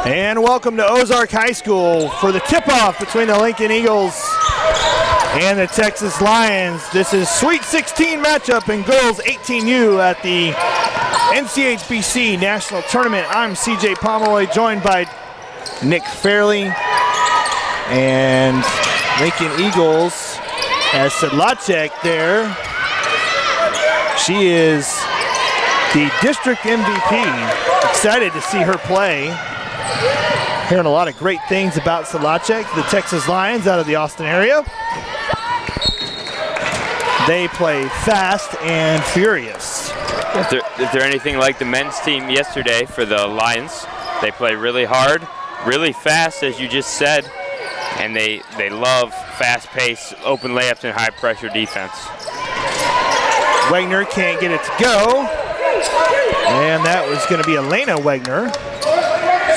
And welcome to Ozark High School for the tip-off between the Lincoln Eagles and the Texas Lions. This is Sweet 16 matchup in girls 18U at the NCHBC National Tournament. I'm CJ Pomeroy, joined by Nick Fairley, and Lincoln Eagles has Sedlacek there. She is the district MVP. Excited to see her play. Hearing a lot of great things about Sedlacek, the Texas Lions out of the Austin area. They play fast and furious. If they're anything like the men's team yesterday for the Lions, they play really hard, really fast, as you just said, and they love fast-paced, open layups and high-pressure defense. Wegner can't get it to go, and that was going to be Elena Wegner.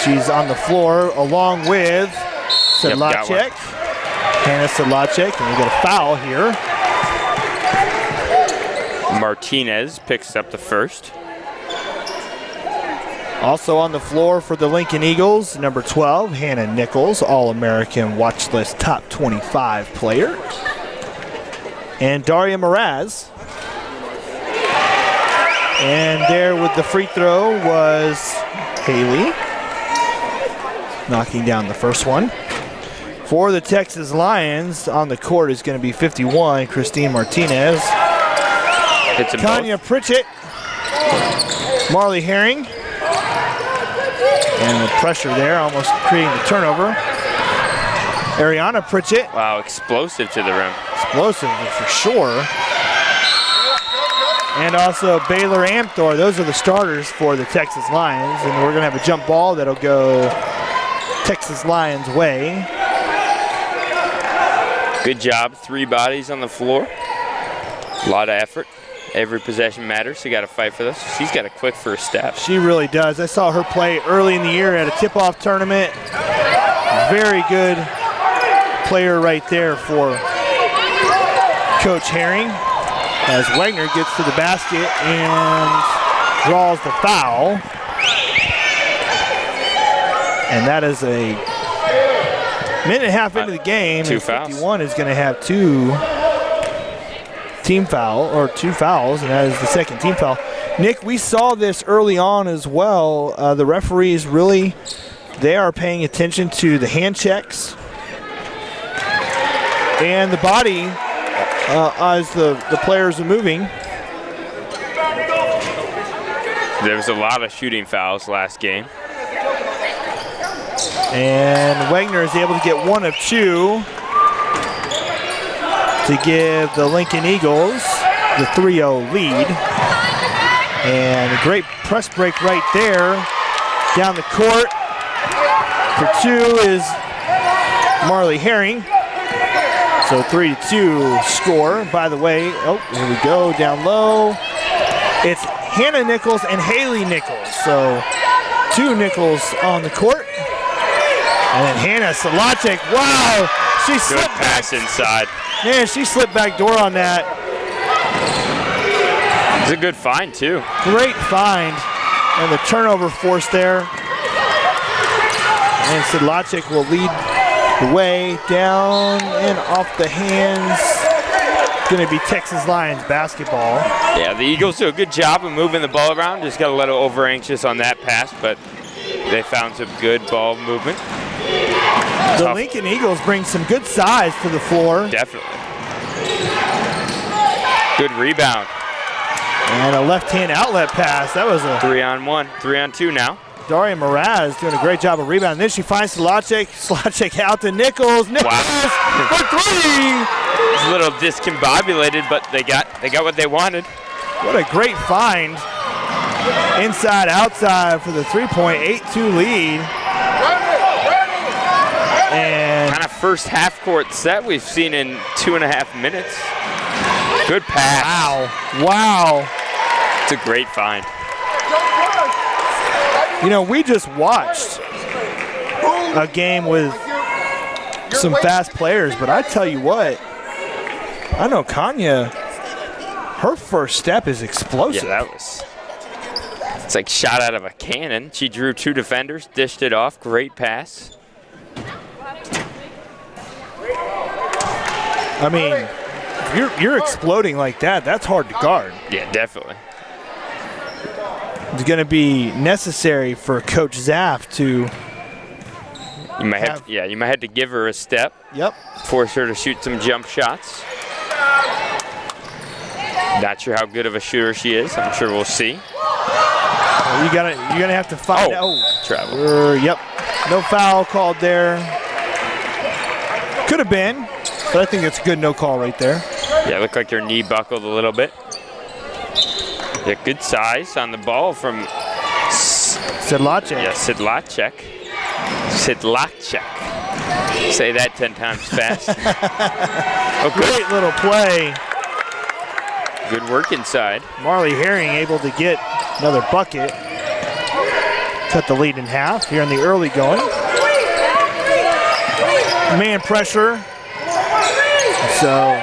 She's on the floor along with Sedlacek. Hannah Sedlacek, and we got a foul here. Martinez picks up the first. Also on the floor for the Lincoln Eagles, number 12, Hannah Nichols, All-American Watch List Top 25 player. And Daria Mraz. And there with the free throw was Haley, knocking down the first one. For the Texas Lions, on the court is going to be 51, Christine Martinez. Kanya Pritchett, Marley Herring. And the pressure there, almost creating the turnover. Ariana Pritchett. Wow, explosive to the rim. Explosive for sure. And also Baylor Amthor. Those are the starters for the Texas Lions. And we're going to have a jump ball that'll go Texas Lions' way. Good job. 3 bodies on the floor. A lot of effort. Every possession matters. She got to fight for this. She's got a quick first step. She really does. I saw her play early in the year at a tip-off tournament. Very good player right there for Coach Herring, as Wegner gets to the basket and draws the foul. And that is a minute and a half into the game. 2 fouls. 51 is going to have 2 team foul, or 2 fouls, and that is the second team foul. Nick, we saw this early on as well. The referees really, they are paying attention to the hand checks and the body as the players are moving. There was a lot of shooting fouls last game. And Wegner is able to get 1 of 2 to give the Lincoln Eagles the 3-0 lead. And a great press break right there. Down the court for 2 is Marley Herring. So 3-2 score. By the way, oh, here we go, down low. It's Hannah Nichols and Haley Nichols. So 2 Nichols on the court. And then Hannah Sedlacek, wow, she slipped back. Good pass inside. Man, she slipped back door on that. It's a good find, too. Great find. And the turnover force there. And Sedlacek will lead the way down and off the hands. It's going to be Texas Lions basketball. Yeah, the Eagles do a good job of moving the ball around. Just got a little over-anxious on that pass, but they found some good ball movement. The Lincoln Eagles bring some good size to the floor. Definitely. Good rebound. And a left-hand outlet pass. That was a 3-on-1, 3-on-2 now. Daria Mraz doing a great job of rebounding. Then she finds Sedlacek. Sedlacek out to Nichols. Nichols for 3. It's a little discombobulated, but they got what they wanted. What a great find. Inside, outside for the 3-point, 8-2 lead. And kind of first half-court set we've seen in 2.5 minutes. Good pass. Wow. It's a great find. You know, we just watched a game with some fast players, but I tell you what, I know Kanya, her first step is explosive. Yeah, that was It's like shot out of a cannon. She drew 2 defenders, dished it off. Great pass. I mean, you're exploding like that. That's hard to guard. Yeah, definitely. It's going to be necessary for Coach Zaff to. You might have to give her a step. Yep. Force her to shoot some jump shots. Not sure how good of a shooter she is. I'm sure we'll see. You're gonna have to find out. Oh, travel. Yep. No foul called there. Could have been, but I think it's a good no call right there. Yeah, it looked like her knee buckled a little bit. Yeah, good size on the ball from Sedlacek. Yeah, Sedlacek. Say that 10 times fast. Great little play. Good work inside. Marley Herring able to get another bucket. Cut the lead in half here in the early going. Man pressure. So.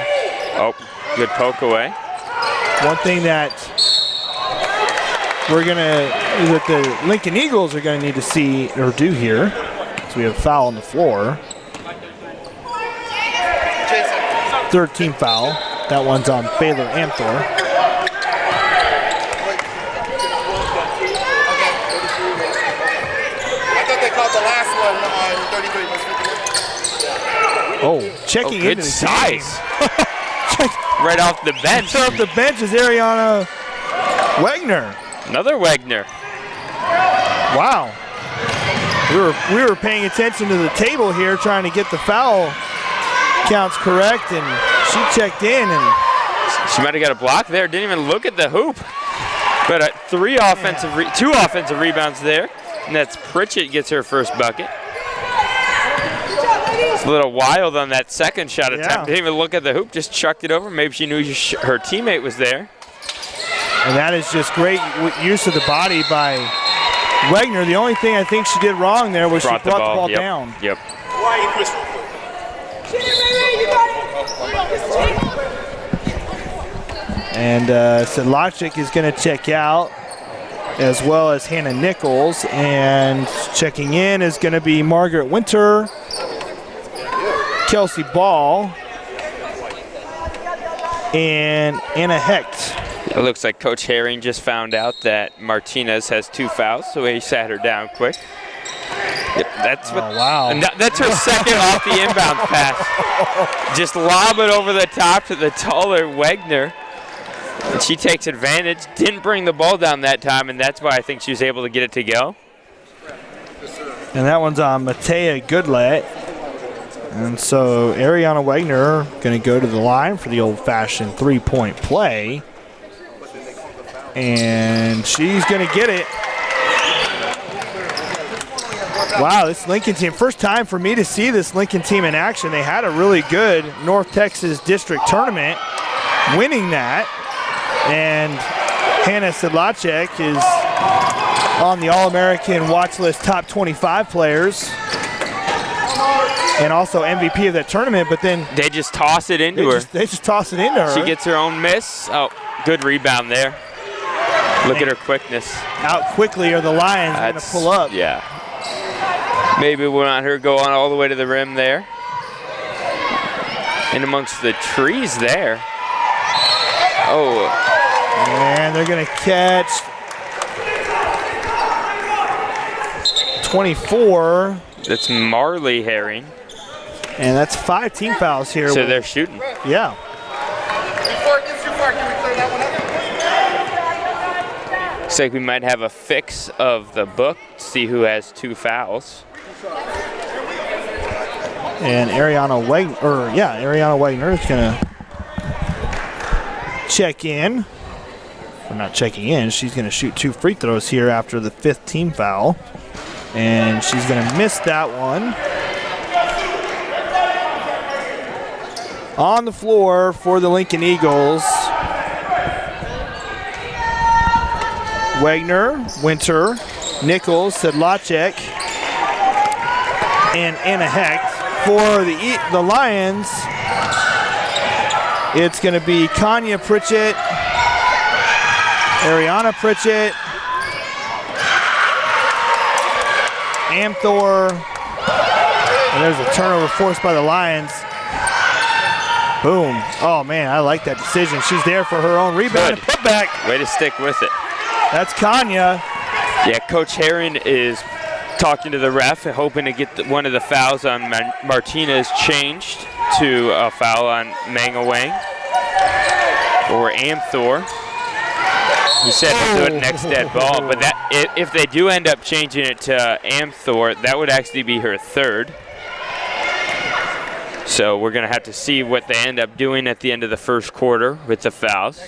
Oh, good poke away. One thing that the Lincoln Eagles are gonna need to see or do here. So we have a foul on the floor. Third team foul. That one's on Baylor Amthor. I thought they called the last one on 33 plus 51. Oh, checking good into the size. Right off the bench. Right off the bench is Ariana Wagner. Another Wagner. Wow. We were paying attention to the table here, trying to get the foul counts correct, and she checked in, and she might have got a block there. Didn't even look at the hoop. But 2 offensive rebounds there, and that's Pritchett gets her first bucket. It's a little wild on that second shot attempt. Didn't even look at the hoop, just chucked it over. Maybe she knew her teammate was there. And that is just great use of the body by Wagner. The only thing I think she did wrong there was she brought the ball down. Yep. And Sedlacek is going to check out, as well as Hannah Nichols. And checking in is going to be Margaret Winter, Kelsey Ball, and Anna Hecht. It looks like Coach Herring just found out that Martinez has 2 fouls, so he sat her down quick. Yep, wow. And that's her second off the inbound pass. Just lob it over the top to the taller Wagner. And she takes advantage. Didn't bring the ball down that time, and that's why I think she was able to get it to go. And that one's on Matea Goodlet. And so Ariana Wagner going to go to the line for the old-fashioned three-point play. And she's going to get it. Wow, this Lincoln team, first time for me to see this Lincoln team in action. They had a really good North Texas District tournament, winning that. And Hannah Sedlacek is on the All-American watch list top 25 players. And also MVP of that tournament, but then they just toss it into her. They just toss it into her. She gets her own miss. Oh, good rebound there. Look at her quickness. Out quickly are the Lions going to pull up. Yeah. Maybe we'll not her go on all the way to the rim there. In amongst the trees there. Oh. And they're going to catch 24. That's Marley Herring. And that's 5 team fouls here. So they're shooting. Yeah. Before it gets too far, can we clear that one up? Looks like we might have a fix of the book to see who has 2 fouls. And Ariana Wagner is going to check in. Or not checking in. She's going to shoot 2 free throws here after the 5th team foul. And she's going to miss that one. On the floor for the Lincoln Eagles, Wagner, Winter, Nichols, Sedlacek, and Anna Hecht. For the Lions, it's going to be Kanya Pritchett, Ariana Pritchett, Amthor. And there's a turnover forced by the Lions. Boom. Oh, man, I like that decision. She's there for her own rebound and put back. Way to stick with it. That's Kanya. Yeah, Coach Herring is talking to the ref, hoping to get one of the fouls on Martinez changed to a foul on Mangawang or Amthor. He said he'll do it next dead ball, but that if they do end up changing it to Amthor, that would actually be her third. So we're going to have to see what they end up doing at the end of the first quarter with the fouls.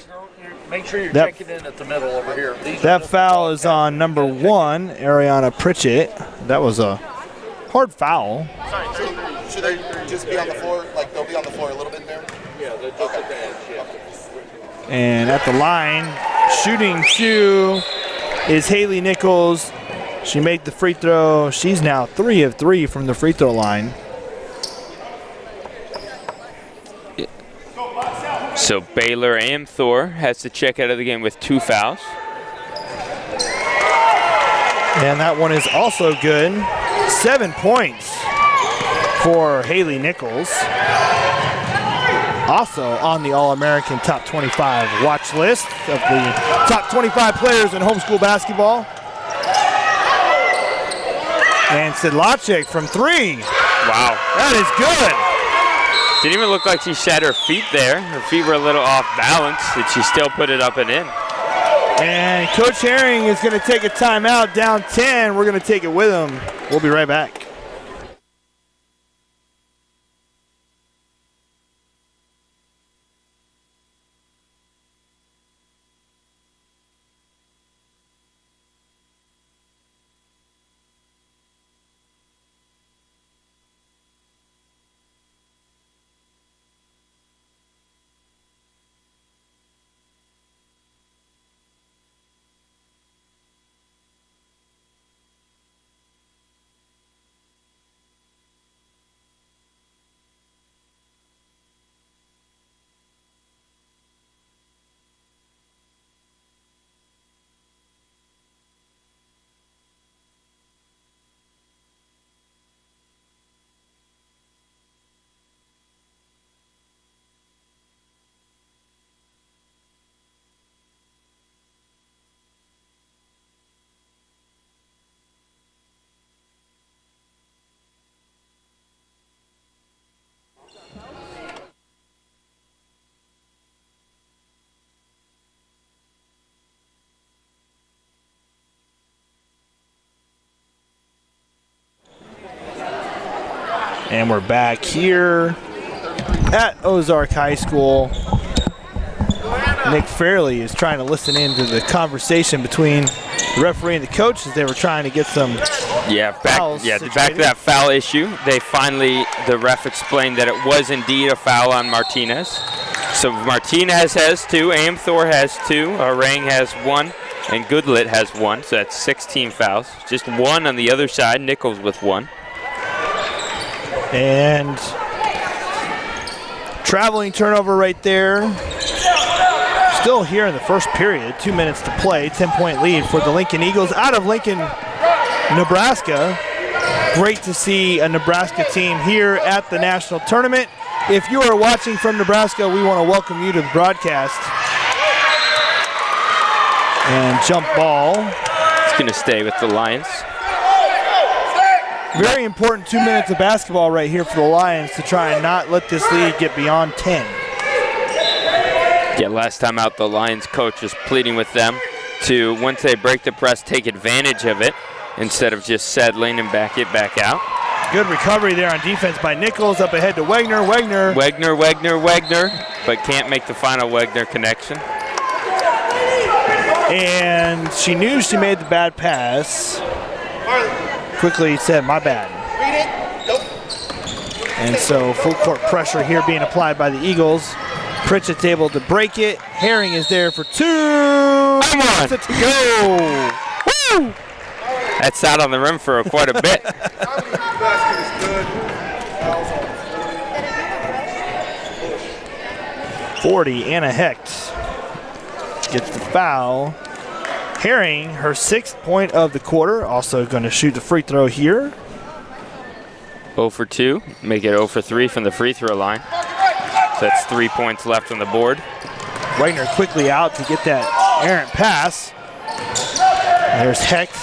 Make sure you're checking in at the middle over here. That foul is on number 1, Ariana Pritchett. That was a hard foul. Should they just be on the floor? Like they'll be on the floor a little bit there? Yeah, they're just at the edge. Yeah. And at the line, shooting 2 is Haley Nichols. She made the free throw. She's now 3 of 3 from the free throw line. So Baylor Amthor has to check out of the game with 2 fouls. And that one is also good. 7 points for Haley Nichols. Also on the All-American Top 25 watch list of the top 25 players in homeschool basketball. And Sedlacek from 3. Wow. That is good. Didn't even look like she set her feet there. Her feet were a little off balance, but she still put it up and in. And Coach Herring is going to take a timeout down 10. We're going to take it with him. We'll be right back. And we're back here at Ozark High School. Nick Fairley is trying to listen in to the conversation between the referee and the coach as they were trying to get some fouls back situated. to that foul issue. The ref explained that it was indeed a foul on Martinez. So Martinez has 2, Amthor has 2, Orang has 1, and Goodlet has 1. So that's 16 fouls. Just 1 on the other side, Nichols with 1. And traveling turnover right there. Still here in the first period, 2 minutes to play, 10-point lead for the Lincoln Eagles out of Lincoln, Nebraska. Great to see a Nebraska team here at the national tournament. If you are watching from Nebraska, we want to welcome you to the broadcast. And jump ball. It's going to stay with the Lions. Very important 2 minutes of basketball right here for the Lions to try and not let this lead get beyond 10. Yeah, last time out, the Lions coach was pleading with them to, once they break the press, take advantage of it instead of just settling and back it back out. Good recovery there on defense by Nichols. Up ahead to Wegner. Wegner, but can't make the final Wegner connection. And she knew she made the bad pass. Quickly said, my bad. And so full court pressure here being applied by the Eagles. Pritchett's able to break it. Herring is there for 2. Come on. To go. Woo! That sat on the rim for quite a bit. 40, Anna Hecht gets the foul. Herring, her 6th point of the quarter, also going to shoot the free throw here. 0 for 2, make it 0 for 3 from the free throw line. So that's 3 points left on the board. Wagner quickly out to get that errant pass. There's Hecht.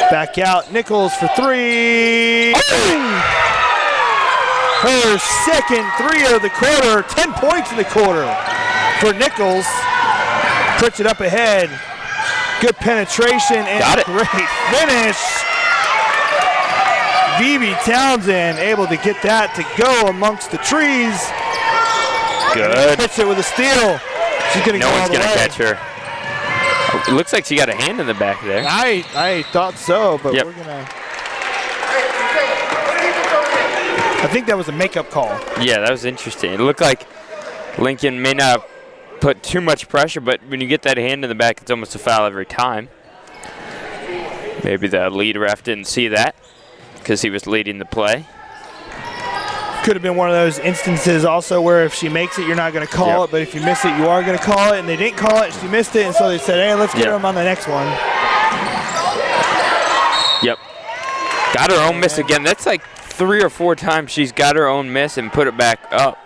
Back out. Nichols for 3. Her second 3 of the quarter. 10 points in the quarter for Nichols. Puts it up ahead. Good penetration and got it. Great finish. Phoebe Townsend able to get that to go amongst the trees. Good. Hits it with a steal. She's gonna No go all one's the going to way. catch her. Oh, it looks like she got a hand in the back there. I thought so, but Yep. we're gonna. I think that was a makeup call. Yeah, that was interesting. It looked like Lincoln may not put too much pressure, but when you get that hand in the back, it's almost a foul every time. Maybe the lead ref didn't see that because he was leading the play. Could have been one of those instances also where if she makes it, you're not going to call it, but if you miss it, you are going to call it. And they didn't call it, she missed it, and so they said, hey, let's get them on the next one. Yep. Got her own miss again. That's like 3 or 4 times she's got her own miss and put it back up.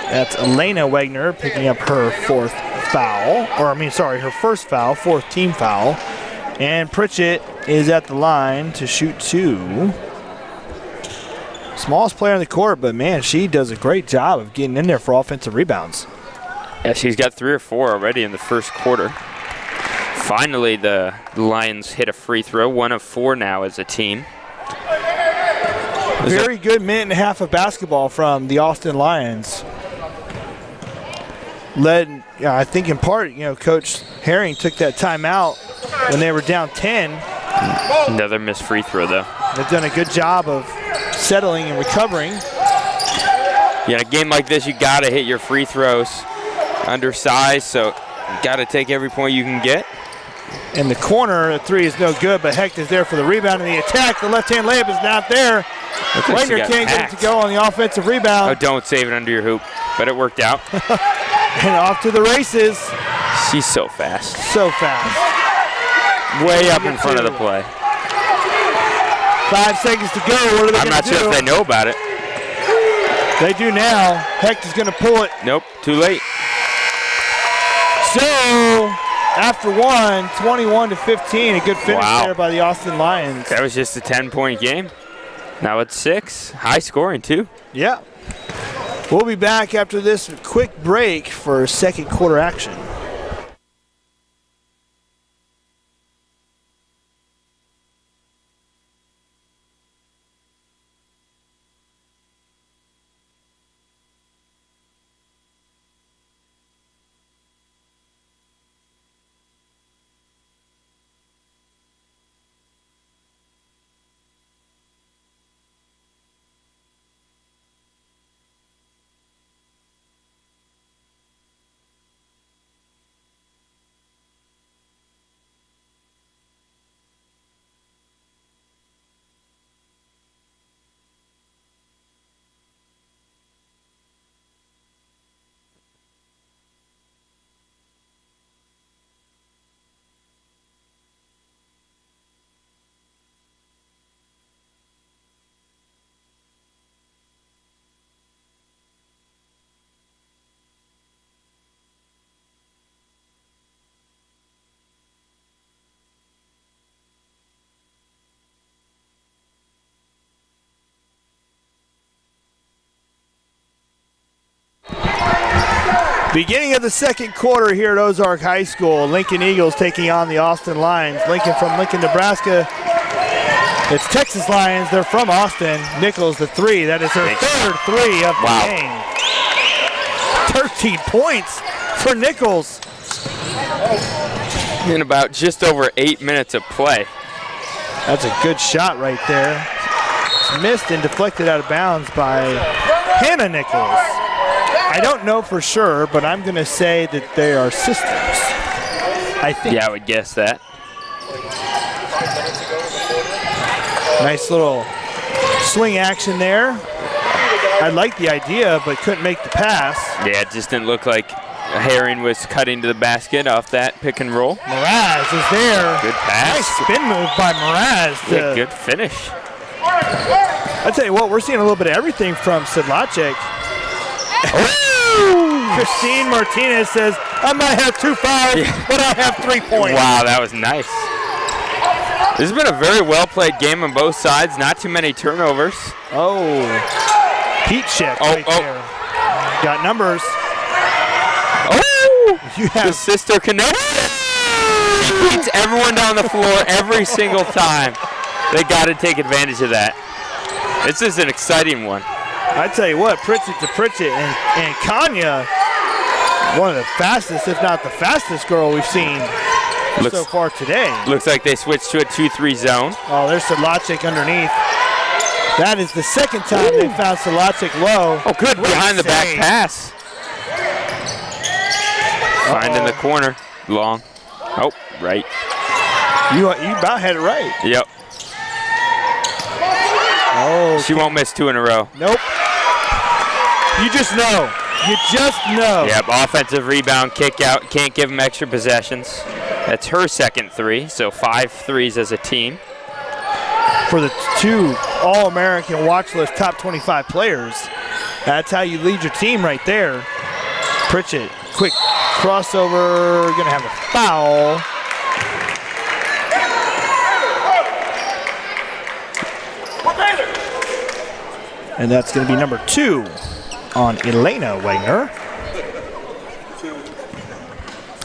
That's Elena Wagner picking up her 4th foul, her first foul, 4th team foul. And Pritchett is at the line to shoot 2. Smallest player on the court, but man, she does a great job of getting in there for offensive rebounds. Yeah, she's got 3 or 4 already in the first quarter. Finally, the Lions hit a free throw, 1 of 4 now as a team. Very good minute and a half of basketball from the Austin Lions. Led, I think in part, Coach Herring took that timeout when they were down 10. Another missed free throw, though. They've done a good job of settling and recovering. Yeah, in a game like this, you got to hit your free throws. Undersized, so you got to take every point you can get. In the corner, a 3 is no good, but Hecht is there for the rebound and the attack. The left-hand layup is not there. Wagner can't get it to go on the offensive rebound. Oh, don't save it under your hoop, but it worked out. And off to the races. She's so fast. So fast. Way up in front of the play. 5 seconds to go. What are they going to do? I'm not sure if they know about it. They do now. Hecht is going to pull it. Nope, too late. So, after 21-15, a good finish there by the Austin Lions. That was just a 10-point game. Now it's 6. High scoring, too. Yeah. We'll be back after this quick break for second quarter action. Beginning of the second quarter here at Ozark High School. Lincoln Eagles taking on the Austin Lions. Lincoln from Lincoln, Nebraska. It's Texas Lions. They're from Austin. Nichols, the 3. That is her third 3 of the game. 13 points for Nichols. In about just over 8 minutes of play. That's a good shot right there. It's missed and deflected out of bounds by Hannah Nichols. I don't know for sure, but I'm going to say that they are sisters. I think. Yeah, I would guess that. Nice little swing action there. I like the idea, but couldn't make the pass. Yeah, it just didn't look like Herring was cutting to the basket off that pick and roll. Mraz is there. Good pass. Nice spin move by Mraz. Yeah, good finish. I tell you what, we're seeing a little bit of everything from Sedlacek. Christine Martinez says, I might have 2 fouls, but I have 3 points. Wow, that was nice. This has been a very well-played game on both sides. Not too many turnovers. Oh, heat check right there. Got numbers. Oh, you have the sister connection. Beats everyone down the floor every single time. They got to take advantage of that. This is an exciting one. I tell you what, Pritchett to Pritchett and Kanya, one of the fastest, if not the fastest girl we've seen so far today. Looks like they switched to a 2-3 zone. Oh, there's Sedlacek underneath. That is the second time they found Sedlacek low. Oh, good behind the back pass. Finding the corner, long. Oh, right. You about had it right. Yep. Oh, she won't miss 2 in a row. Nope. You just know. You just know. Yep, offensive rebound, kick out. Can't give them extra possessions. That's her second 3, so 5 threes as a team. For the 2 All-American watch list top 25 players, that's how you lead your team right there. Pritchett, quick crossover, gonna have a foul. And that's gonna be number 2 on Elena Wagner.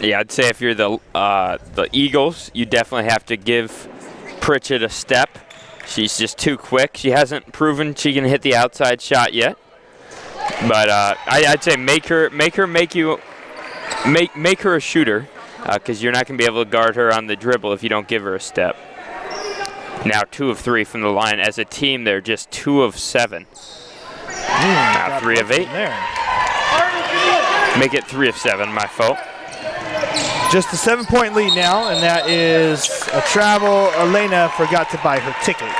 Yeah, I'd say if you're the Eagles, you definitely have to give Pritchett a step. She's just too quick. She hasn't proven she can hit the outside shot yet. But I'd say make her a shooter, because you're not gonna be able to guard her on the dribble if you don't give her a step. Now 2 of 3 from the line. As a team, they're just 2 of 7. Now 3 of 8. Make it 3 of 7, my fault. Just a 7-point lead now, and that is a travel. Elena forgot to buy her tickets.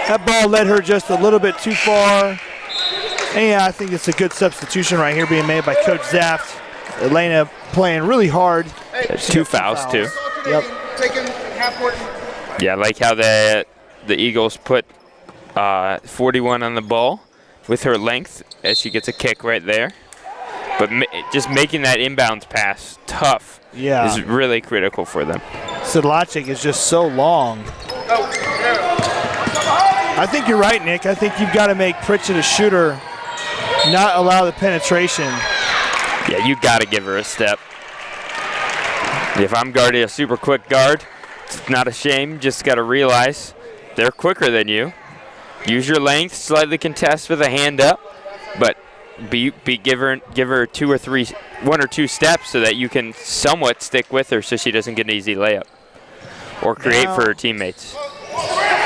That ball led her just a little bit too far. And yeah, I think it's a good substitution right here being made by Coach Zaft. Elena playing really hard. 2 fouls, too. Yep. Yeah, I like how the Eagles put 41 on the ball with her length as she gets a kick right there. But just making that inbounds pass tough is really critical for them. Sedlacek is just so long. I think you're right, Nick. I think you've got to make Pritchett a shooter, not allow the penetration. Yeah, you got to give her a step. If I'm guarding a super quick guard, it's not a shame. Just got to realize they're quicker than you. Use your length, slightly contest with a hand up, but give her 2 or 3, 1 or 2 steps so that you can somewhat stick with her so she doesn't get an easy layup or create for her teammates.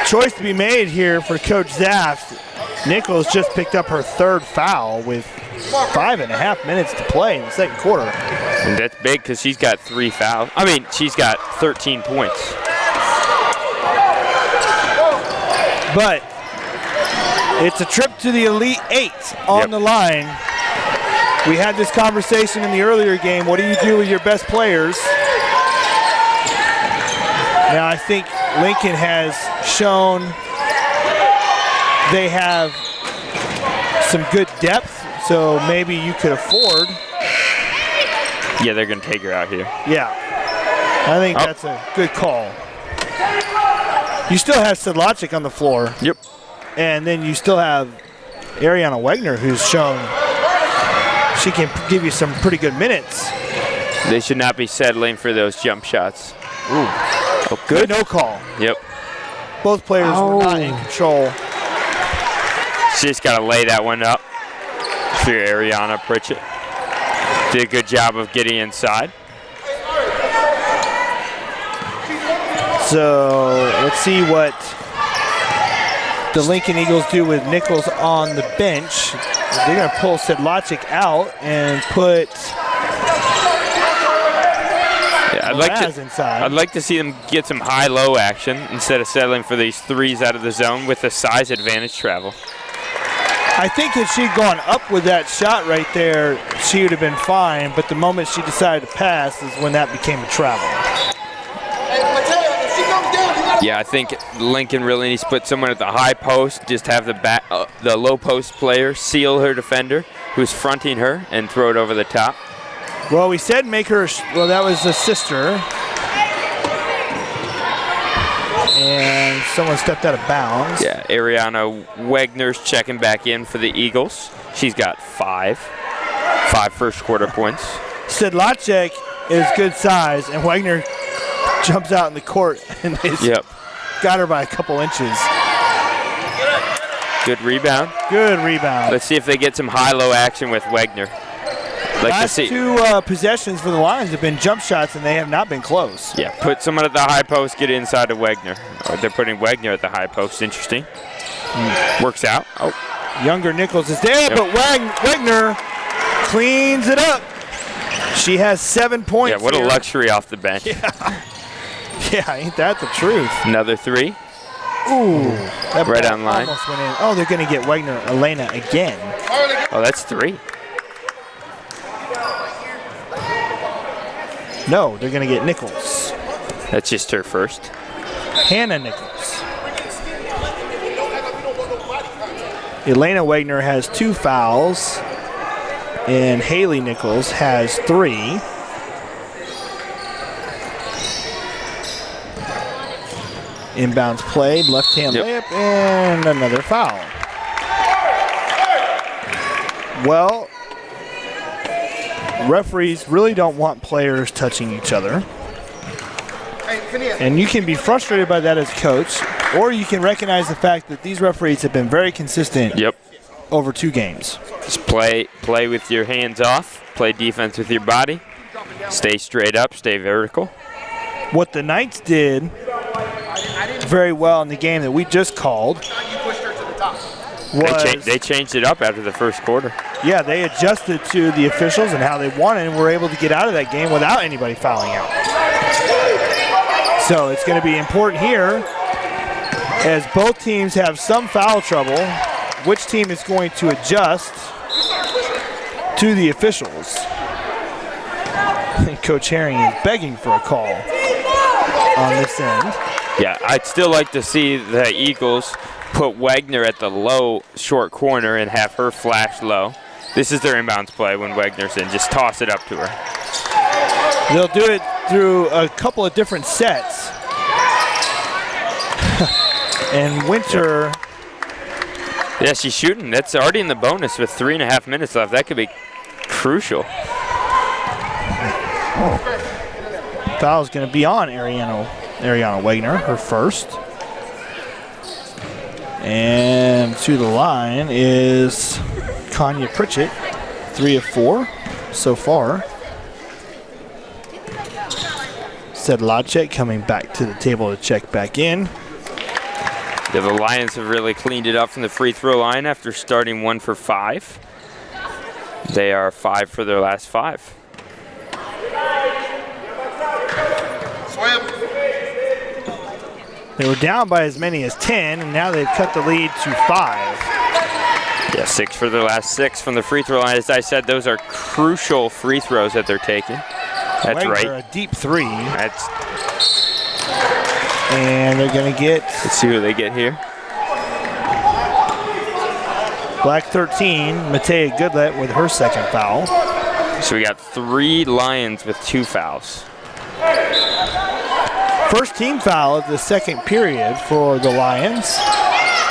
Choice to be made here for Coach Zaft. Nichols just picked up her 3rd foul with 5.5 minutes to play in the second quarter. And that's big because she's got 3 fouls. I mean, she's got 13 points. But it's a trip to the Elite 8 on the line. We had this conversation in the earlier game. What do you do with your best players? Now, I think Lincoln has shown they have some good depth, so maybe you could afford. Yeah, they're going to take her out here. Yeah, I think that's a good call. You still have Sedlacek on the floor. Yep. And then you still have Ariana Wagner, who's shown she can give you some pretty good minutes. They should not be settling for those jump shots. Ooh. Oh, good. No call. Yep. Both players were not in control. She just got to lay that one up for Ariana Pritchett. Did a good job of getting inside. So let's see what the Lincoln Eagles do with Nichols on the bench. They're going to pull Sedlacek out and put inside. I'd like to see them get some high-low action instead of settling for these threes out of the zone with the size advantage travel. I think if she'd gone up with that shot right there, she would have been fine, but the moment she decided to pass is when that became a travel. Yeah, I think Lincoln really needs to put someone at the high post, just have the low post player seal her defender who's fronting her and throw it over the top. Well, we said make her, well, that was the sister. And someone stepped out of bounds. Yeah, Ariana Wagner's checking back in for the Eagles. She's got five first quarter points. Sedlacek is good size, and Wagner jumps out in the court and got her by a couple inches. Good rebound. Good rebound. Let's see if they get some high-low action with Wagner. Last two possessions for the Lions have been jump shots, and they have not been close. Yeah, put someone at the high post, get inside of Wagner. Or they're putting Wagner at the high post. Interesting. Works out. Oh. Younger Nichols is there, but Wagner cleans it up. She has 7 points. Yeah, what a luxury off the bench. Yeah, ain't that the truth? Another three. Ooh, that right on line. Almost went in. Oh, they're going to get Elena again. Oh, that's three. No, they're going to get Nichols. That's just her first. Hannah Nichols. Elena Wagner has 2 fouls, and Haley Nichols has 3. Inbounds play, left-hand layup, and another foul. Well, referees really don't want players touching each other. And you can be frustrated by that as a coach, or you can recognize the fact that these referees have been very consistent over 2 games. Just play with your hands off, play defense with your body, stay straight up, stay vertical. What the Knights did very well in the game that we just called was they changed it up after the first quarter. Yeah, they adjusted to the officials and how they wanted, and were able to get out of that game without anybody fouling out. So it's going to be important here, as both teams have some foul trouble, which team is going to adjust to the officials. I think Coach Herring is begging for a call on this end. Yeah, I'd still like to see the Eagles put Wagner at the low short corner and have her flash low. This is their inbounds play when Wagner's in. Just toss it up to her. They'll do it through a couple of different sets. And Winter. Yeah, she's shooting. That's already in the bonus with 3.5 minutes left. That could be crucial. Foul's going to be on Ariana Wagner, her first. And to the line is Kanya Pritchett, 3 of 4 so far. Sedlacek coming back to the table to check back in. Yeah, the Lions have really cleaned it up from the free throw line after starting 1 for 5. They are 5 for their last 5. They were down by as many as 10, and now they've cut the lead to 5. Yeah, 6 for their last 6 from the free throw line. As I said, those are crucial free throws that they're taking. That's Wagner, right. A deep 3. That's. And they're going to get. Let's see who they get here. Black 13, Matea Goodlet with her second foul. So we got 3 Lions with 2 fouls. First team foul of the second period for the Lions.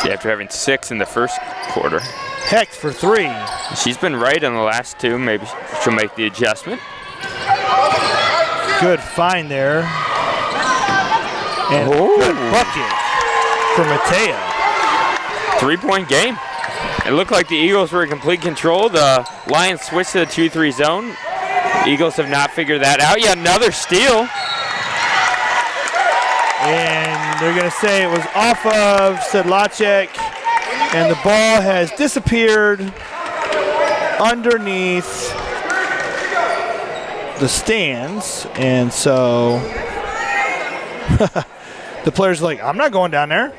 Yeah, after having 6 in the first quarter. Hex for 3. She's been right on the last 2. Maybe she'll make the adjustment. Good find there. And good bucket for Matea. 3-point game. It looked like the Eagles were in complete control. The Lions switched to the 2-3 zone. Eagles have not figured that out. Yeah, another steal. And they're going to say it was off of Sedlacek, and the ball has disappeared underneath the stands. And so the players are like, I'm not going down there.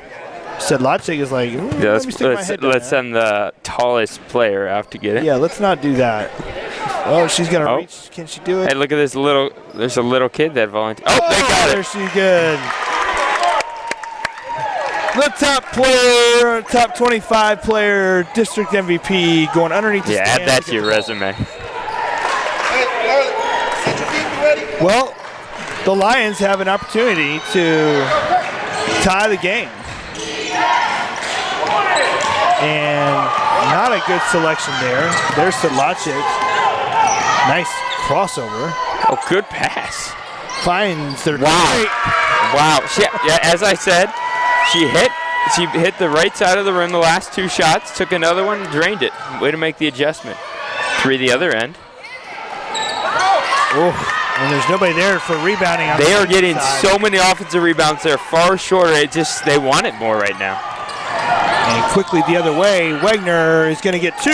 Sedlacek is like, ooh, Yeah, let me stick my head down let's there. send the tallest player out to get it. Yeah, let's not do that. Oh, she's going to Oh. reach. Can she do it? Hey, look at this little. There's a little kid that volunteered. Oh, they got There it. she's good. The top player, top 25 player, district MVP, going underneath the Yeah, stand. add that Look to at your the ball. resume. Hey, Harley, set your feet, you ready? Well, the Lions have an opportunity to tie the game. And not a good selection there. There's Sedlacek. Nice crossover. Oh, good pass. Finds their Wow. Yeah, as I said, she hit the right side of the rim the last 2 shots, took another one, drained it. Way to make the adjustment. 3 the other end. Oh, and there's nobody there for rebounding. On They the are getting side. so many offensive rebounds. They're far shorter. They want it more right now. And quickly the other way, Wagner is going to get 2.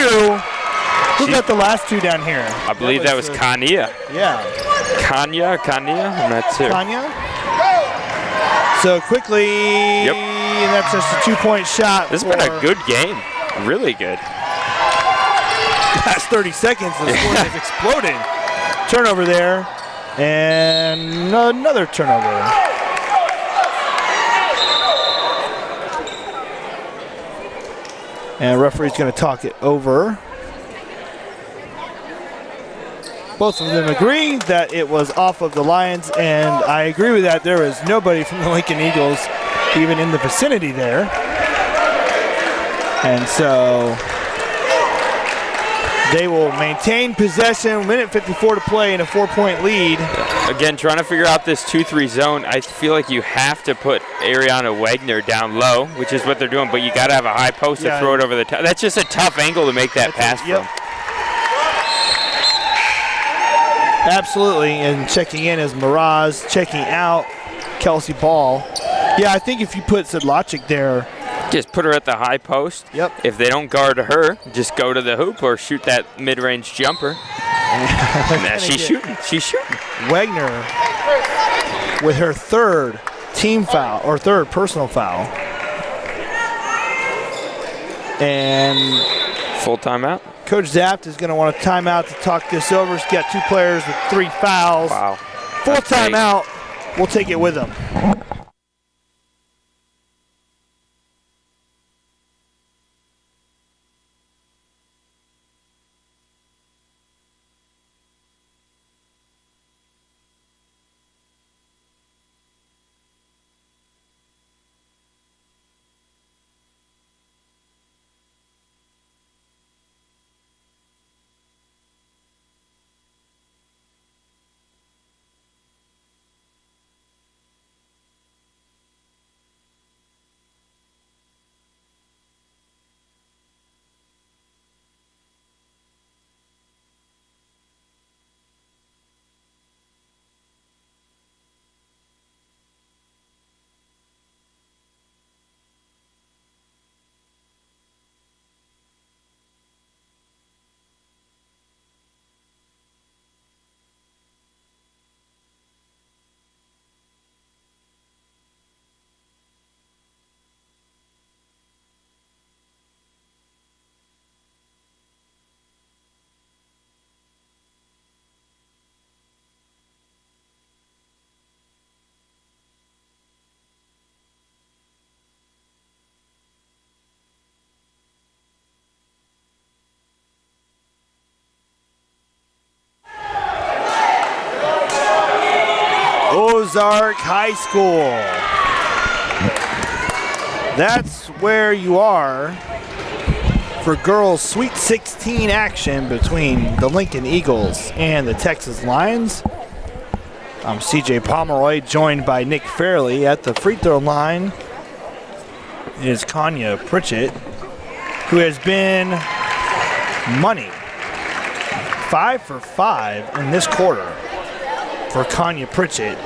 Who got the last 2 down here? I believe that was Kania. Yeah. Kania? I'm not sure. Tanya. So quickly, Yep. and that's just a 2-point shot. This has been a good game. Really good. Last 30 seconds, the score is exploding. Turnover there, and another turnover. And referee's going to talk it over. Both of them agree that it was off of the Lions, and I agree with that. There is nobody from the Lincoln Eagles even in the vicinity there. And so they will maintain possession, minute 54 to play, in a 4-point lead. Again, trying to figure out this 2-3 zone. I feel like you have to put Ariana Wagner down low, which is what they're doing, but you got to have a high post to throw it over the top. That's just a tough angle to make that pass from. Absolutely, and checking in is Miraz, checking out Kelsey Ball. Yeah, I think if you put Sedlacek there. Just put her at the high post. Yep. If they don't guard her, just go to the hoop or shoot that mid-range jumper. Now she's shooting. She's shooting. Wagner with her 3rd team foul, or 3rd personal foul. And full timeout. Coach Zaft is going to want a timeout to talk this over. He's got 2 players with 3 fouls. Wow. Full timeout. We'll take it with him. Ozark High School. That's where you are for girls' Sweet 16 action between the Lincoln Eagles and the Texas Lions. I'm CJ Pomeroy, joined by Nick Fairley. At the free throw line is Kanya Pritchett, who has been money. 5 for 5 in this quarter for Kanya Pritchett,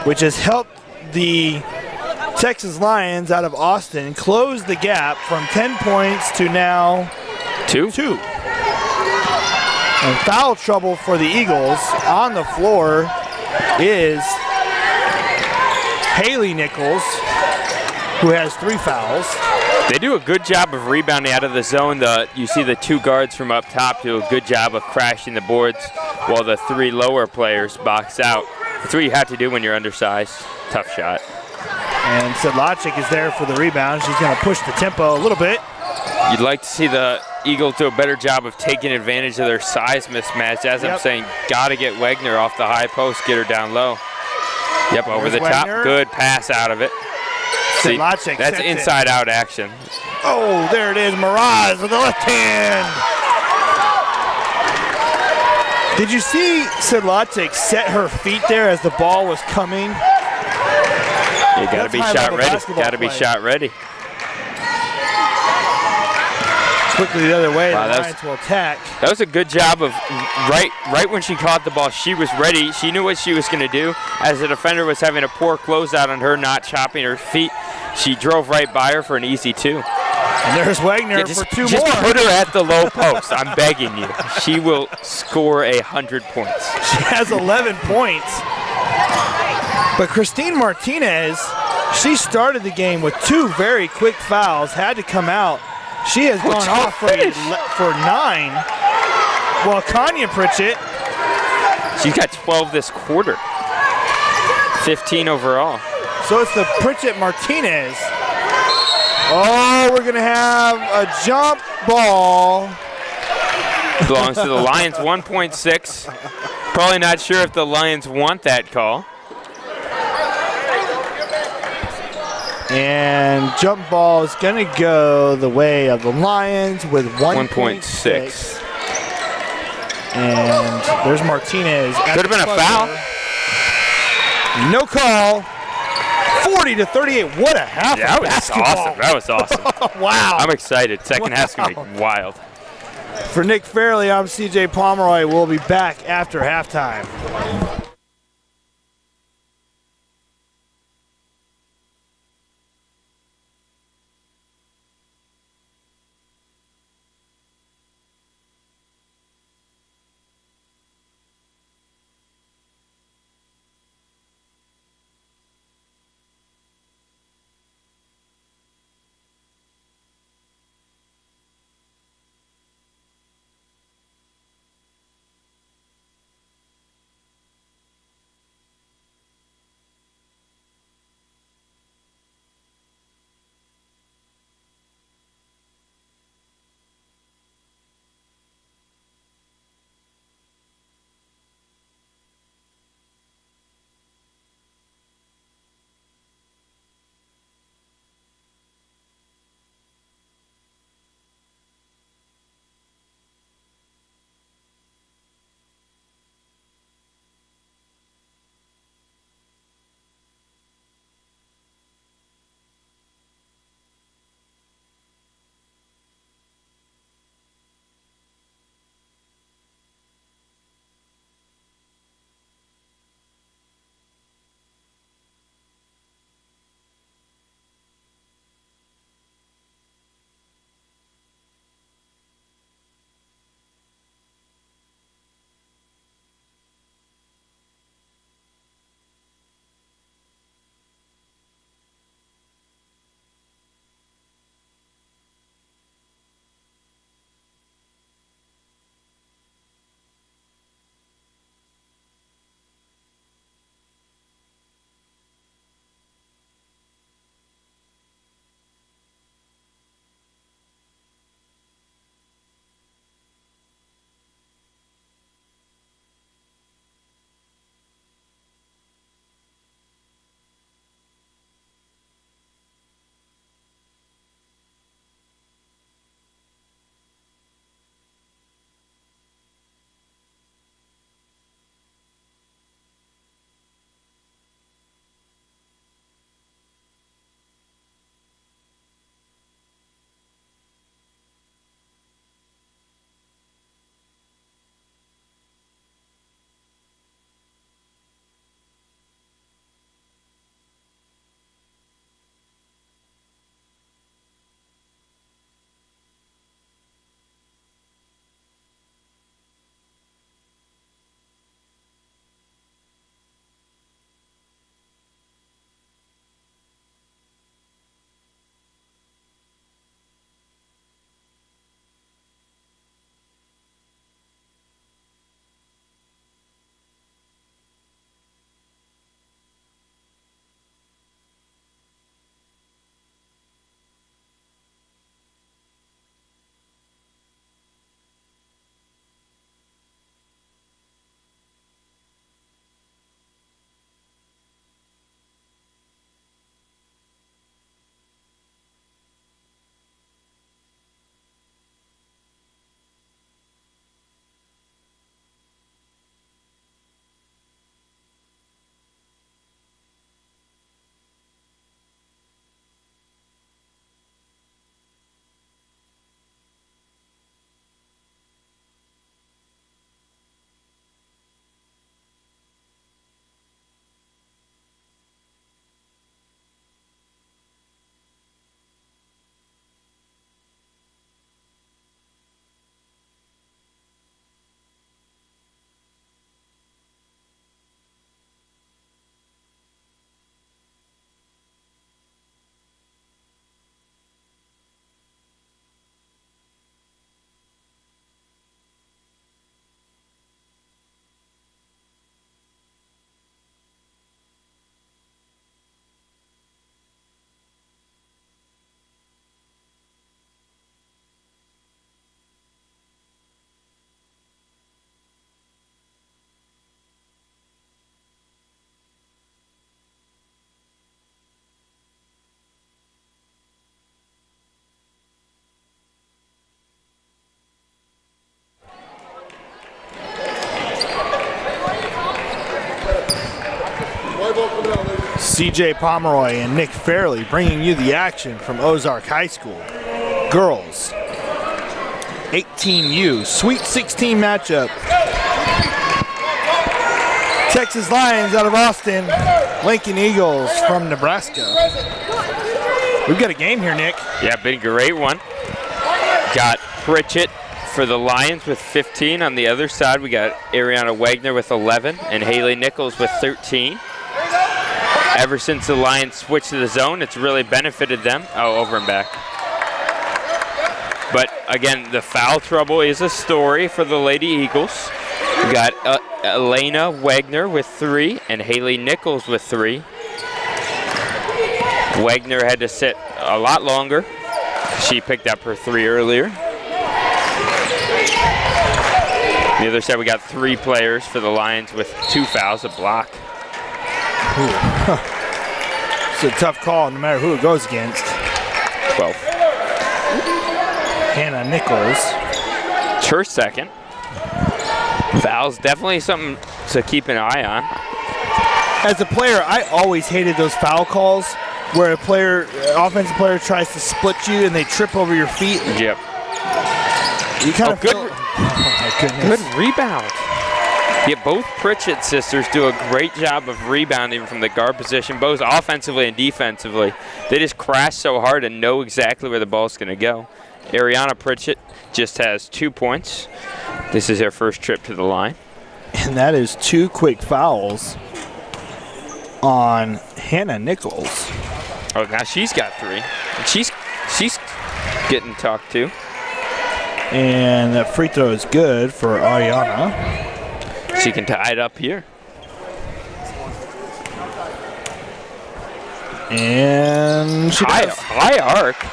which has helped the Texas Lions out of Austin close the gap from 10 points to now 2. And foul trouble for the Eagles. On the floor is Haley Nichols. who has 3 fouls. They do a good job of rebounding out of the zone. You see the 2 guards from up top do a good job of crashing the boards while the 3 lower players box out. That's what you have to do when you're undersized. Tough shot. And Sedlacek is there for the rebound. She's going to push the tempo a little bit. You'd like to see the Eagles do a better job of taking advantage of their size mismatch. As I'm saying, got to get Wagner off the high post, get her down low. Yep, over the top. Good pass out of it. See, that's inside-out action. Oh, there it is. Miraz with the left hand. Did you see Sedlacek set her feet there as the ball was coming? You got to be shot ready. Got to be shot ready. Quickly the other way, the Lions will attack. That was a good job of right when she caught the ball, she was ready. She knew what she was going to do. As the defender was having a poor closeout on her, not chopping her feet, she drove right by her for an easy 2. And there's Wagner for 2 more. Just put her at the low post. I'm begging you. She will score 100 points. She has 11 points. But Christine Martinez, she started the game with 2 very quick fouls, had to come out. She has gone off for 9. Well, Kanya Pritchett. She's got 12 this quarter. 15 overall. So it's the Pritchett Martinez. Oh, we're going to have a jump ball. Belongs to the Lions, 1.6. Probably not sure if the Lions want that call. And jump ball is going to go the way of the Lions with 1.6. And there's Martinez. Could have been a foul. No call. 40-38. What a half! Yeah, that was awesome. That was awesome. Wow. I'm excited. Second half's going to be wild. For Nick Fairley, I'm CJ Pomeroy. We'll be back after halftime. CJ Pomeroy and Nick Fairley bringing you the action from Ozark High School. Girls 18U Sweet 16 matchup. Texas Lions out of Austin, Lincoln Eagles from Nebraska. We've got a game here, Nick. Yeah, been a great one. Got Pritchett for the Lions with 15. On the other side, we got Ariana Wagner with 11 and Haley Nichols with 13. Ever since the Lions switched to the zone, it's really benefited them. Oh, over and back. But again, the foul trouble is a story for the Lady Eagles. We got Elena Wagner with 3 and Haley Nichols with 3. Wagner had to sit a lot longer. She picked up her 3 earlier. On the other side, we got 3 players for the Lions with 2 fouls, a block. It's a tough call no matter who it goes against. 12. Hannah Nichols. It's her second. Fouls, definitely something to keep an eye on. As a player, I always hated those foul calls where a player, offensive player tries to split you and they trip over your feet. Yep. You kind of good. oh my goodness. Good rebound. Yeah, both Pritchett sisters do a great job of rebounding from the guard position, both offensively and defensively. They just crash so hard and know exactly where the ball's going to go. Ariana Pritchett just has 2 points. This is her first trip to the line. And that is 2 quick fouls on Hannah Nichols. Oh, now she's got 3. And she's getting talked to. And that free throw is good for Ariana. She can tie it up here. And she high arc.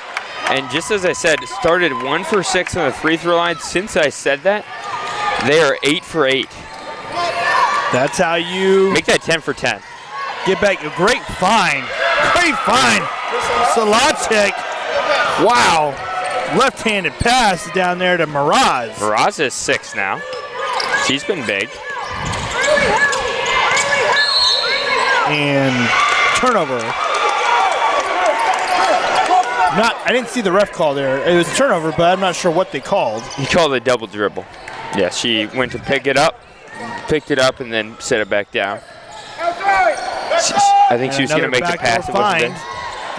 And just as I said, it started 1 for 6 on the free throw line. Since I said that, they are 8 for 8. That's how you make that 10 for 10. Get back a great find. Great find. Solacek. Wow. Left-handed pass down there to Miraz. Miraz is 6 now. She's been big. And turnover. I didn't see the ref call there. It was turnover, but I'm not sure what they called. He called a double dribble. Yeah, she went to picked it up, and then set it back down. I think she was going to make the pass.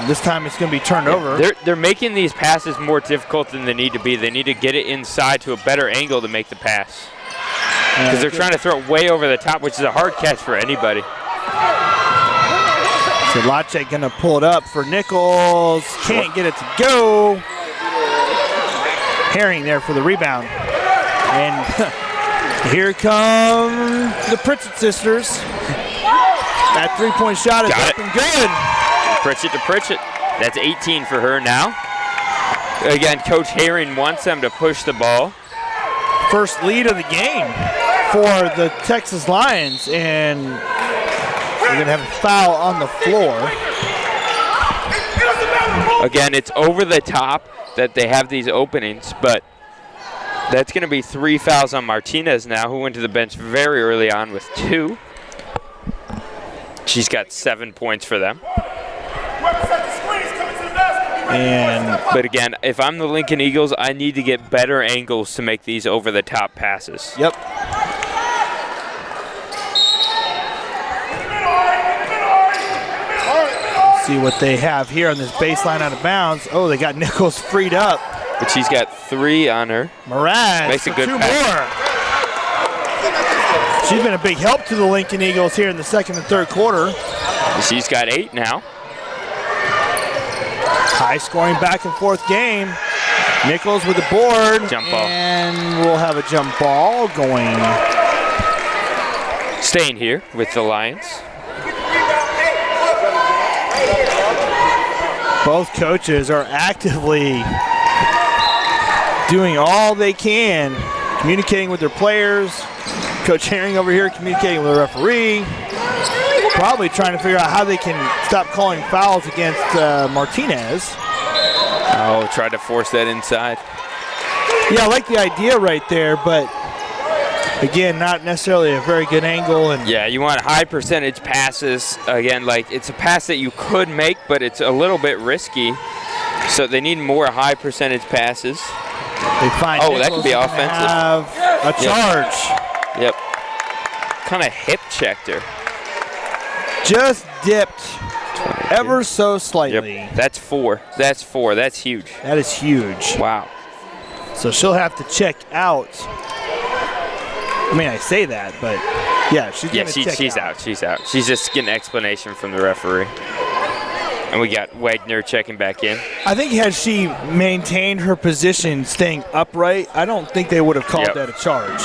This time it's going to be turned over. They're making these passes more difficult than they need to be. They need to get it inside to a better angle to make the pass. Because they're trying to throw it way over the top, which is a hard catch for anybody. So Lachek going to pull it up for Nichols. Can't get it to go. Herring there for the rebound. And here come the Pritchett sisters. That three-point shot is up and good. Pritchett to Pritchett. That's 18 for her now. Again, Coach Herring wants them to push the ball. First lead of the game for the Texas Lions, and we're going to have a foul on the floor. Again, it's over the top that they have these openings, but that's going to be 3 fouls on Martinez now, who went to the bench very early on with 2. She's got 7 points for them. But again, if I'm the Lincoln Eagles, I need to get better angles to make these over-the-top passes. Yep. See what they have here on this baseline out of bounds. Oh, they got Nichols freed up. But she's got 3 on her. Miraz makes a good 2 pass. more. She's been a big help to the Lincoln Eagles here in the second and third quarter. She's got 8 now. High scoring back and forth game. Nichols with the board. Jump ball. And we'll have a jump ball going. Staying here with the Lions. Both coaches are actively doing all they can, communicating with their players. Coach Herring over here communicating with the referee. Probably trying to figure out how they can stop calling fouls against Martinez. Oh, tried to force that inside. Yeah, I like the idea right there, but Again, not necessarily a very good angle. And Yeah, you want high percentage passes. Again, like it's a pass that you could make, but it's a little bit risky. So they need more high percentage passes. They find that could be offensive. Have a charge. Yep. Kind of hip checked her. Just dipped ever so slightly. Yep. That's 4. That's 4. That's huge. That is huge. Wow. So she'll have to check out. I mean, I say that, but yeah, she's going to check she's out. She's out. She's just getting an explanation from the referee. And we got Wagner checking back in. I think had she maintained her position staying upright, I don't think they would have called that a charge.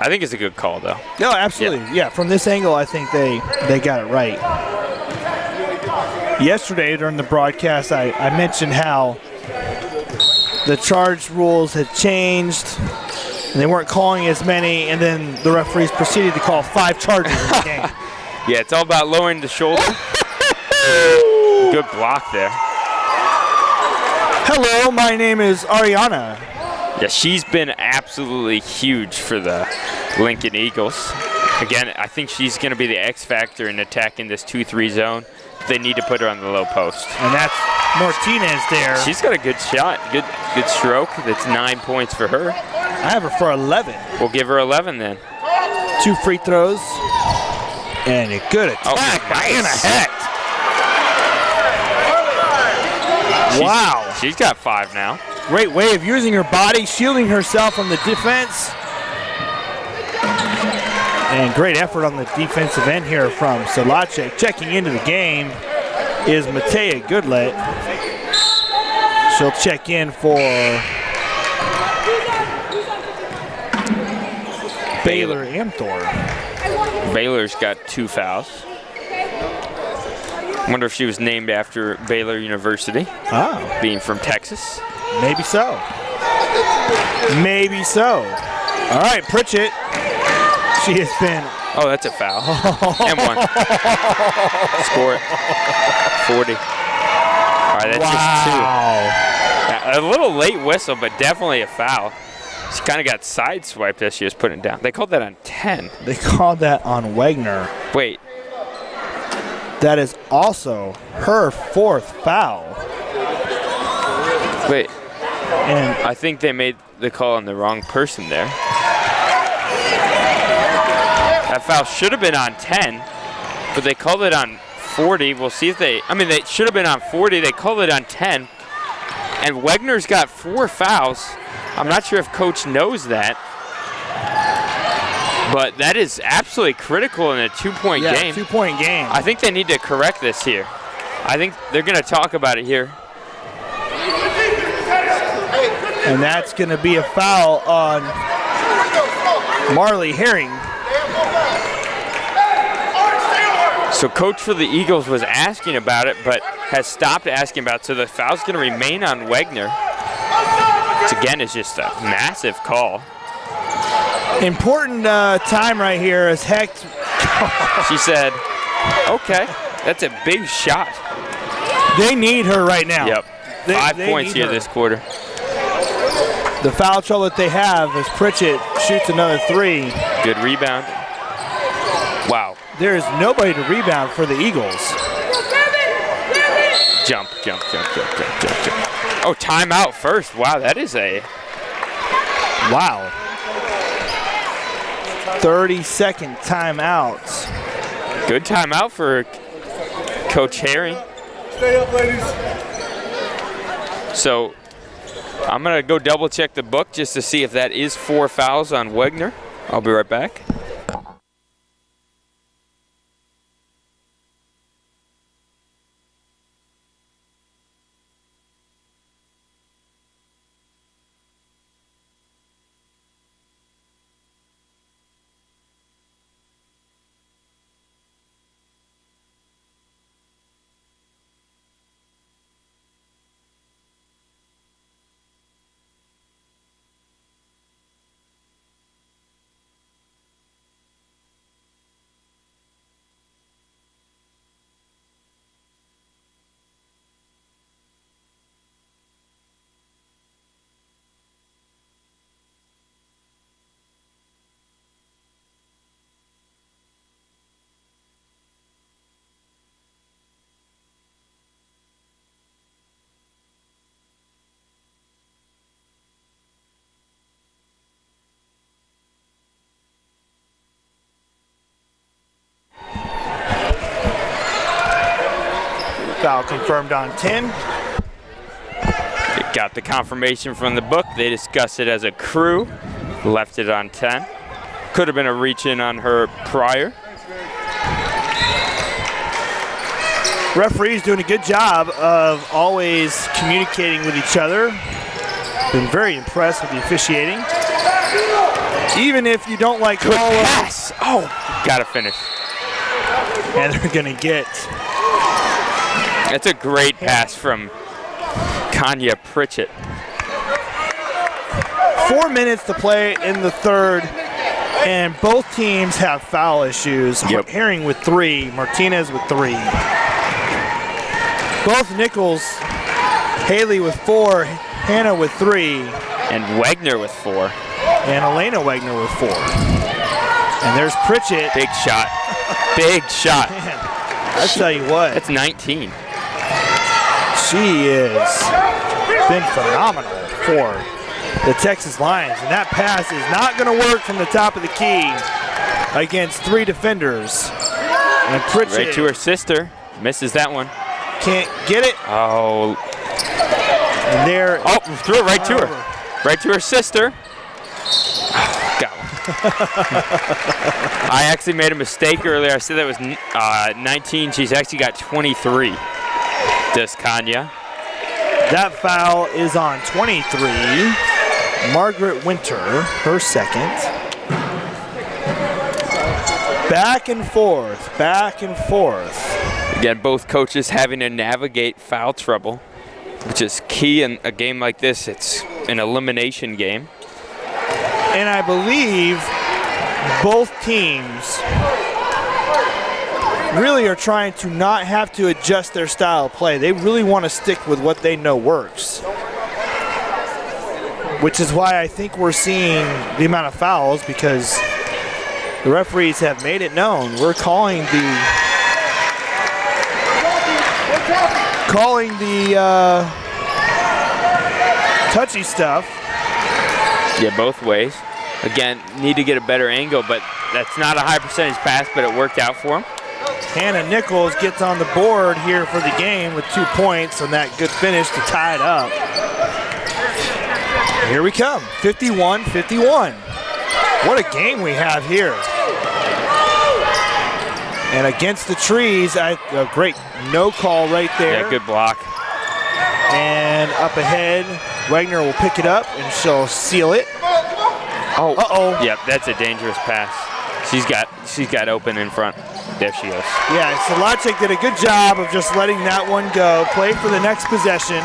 I think it's a good call, though. No, absolutely. Yeah, from this angle, I think they got it right. Yesterday during the broadcast, I mentioned how the charge rules had changed. And they weren't calling as many, and then the referees proceeded to call 5 charges in the game. Yeah, it's all about lowering the shoulder. Good block there. Hello, my name is Ariana. Yeah, she's been absolutely huge for the Lincoln Eagles. Again, I think she's going to be the X factor in attacking this 2-3 zone. They need to put her on the low post. And that's Martinez there. She's got a good shot, good stroke. That's 9 points for her. I have her for 11. We'll give her 11 then. 2 free throws. And a good attack by Anna Hecht. Wow. She's got 5 now. Great way of using her body, shielding herself from the defense. And great effort on the defensive end here from Solacek. Checking into the game is Matea Goodlet. She'll check in for Baylor Amthor. Baylor's got 2 fouls. Wonder if she was named after Baylor University, being from Texas. Maybe so. Maybe so. All right, Pritchett. She has been. Oh, that's a foul. And 1. Score it. 40. All right, that's just 2. A little late whistle, but definitely a foul. She kind of got sideswiped as she was putting it down. They called that on 10. They called that on Wagner. Wait. That is also her 4th foul. Wait. And I think they made the call on the wrong person there. That foul should have been on 10, but they called it on 40. We'll see if they should have been on 40. They called it on 10. And Wagner's got 4 fouls. I'm not sure if coach knows that. But that is absolutely critical in a 2-point game. 2-point game. I think they need to correct this here. I think they're going to talk about it here. And that's going to be a foul on Marley Herring. So coach for the Eagles was asking about it, but has stopped asking about it. So the foul's going to remain on Wagner. Which again is just a massive call. Important time right here as Hecht. She said, okay, that's a big shot. They need her right now. Yep. 5 points here this quarter. The foul trouble that they have as Pritchett shoots another 3. Good rebound. Wow. There is nobody to rebound for the Eagles. Jump. Oh, timeout first. Wow, that is a... Wow. 30-second timeout. Good timeout for Coach Herring. Stay up, ladies. So I'm going to go double check the book just to see if that is 4 fouls on Wagner. I'll be right back. Foul confirmed on 10. It got the confirmation from the book. They discussed it as a crew. Left it on 10. Could have been a reach in on her prior. Referees doing a good job of always communicating with each other. Been very impressed with the officiating. Even if you don't like Good call pass. Oh, gotta finish. and they're gonna get. That's a great pass from Kanya Pritchett. 4 minutes to play in the third, and both teams have foul issues. Yep. Herring with 3, Martinez with 3. Both Nichols, Haley with 4, Hannah with 3, And Wagner with 4. and Elena Wagner with 4. And there's Pritchett. Big shot. Big shot. Man, I tell you what, That's 19. she is been phenomenal for the Texas Lions. And that pass is not going to work from the top of the key against 3 defenders. And Pritchett Right to her sister. Misses that one. can't get it. Oh, And there, oh, threw it right to her. Right to her sister. Got one. I actually made a mistake earlier. I said that was 19. She's actually got 23. Does Kanya. that foul is on 23. Margaret Winter, her second. Back and forth, back and forth. Again, both coaches having to navigate foul trouble, which is key in a game like this. It's an elimination game. And I believe both teams really are trying to not have to adjust their style of play. They really want to stick with what they know works. Which is why I think we're seeing the amount of fouls, because the referees have made it known. We're calling the touchy stuff. Yeah, both ways. Again, need to get a better angle, but that's not a high percentage pass, but it worked out for him. Hannah Nichols gets on the board here for the game with 2 points on that good finish to tie it up. Here we come, 51-51. What a game we have here. And against the trees, a great no call right there. Yeah, good block. And up ahead, Wagner will pick it up and she'll seal it. Oh, Uh-oh. Yep, that's a dangerous pass. She's got open in front. There she goes. Yeah, Solacek did a good job of just letting that one go. Play for the next possession.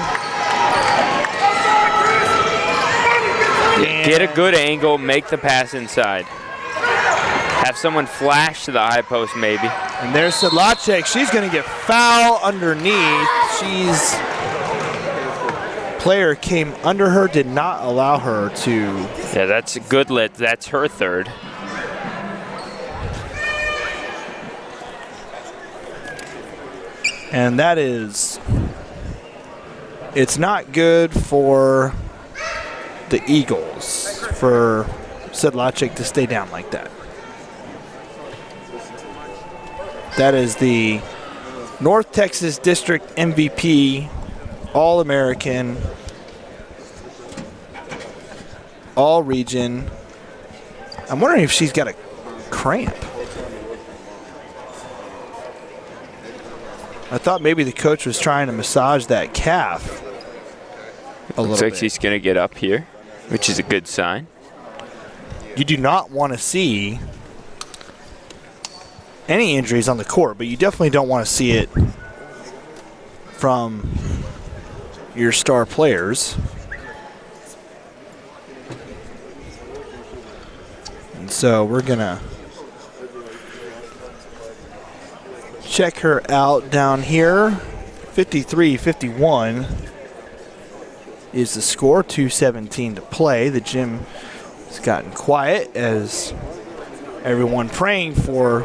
Get a good angle, make the pass inside. Have someone flash to the high post maybe. And there's Solacek. She's going to get foul underneath. Player came under her, did not allow her to. Yeah, that's a good lit. That's her third. And that is, it's not good for the Eagles for Sedlacek to stay down like that. That is the North Texas District MVP, All-American, All-Region. I'm wondering if she's got a cramp. I thought maybe the coach was trying to massage that calf a Looks little like bit. she's going to get up here, which is a good sign. You do not want to see any injuries on the court, but you definitely don't want to see it from your star players. And so we're going to check her out down here. 53-51 is the score, 2:17 to play. The gym has gotten quiet as everyone praying for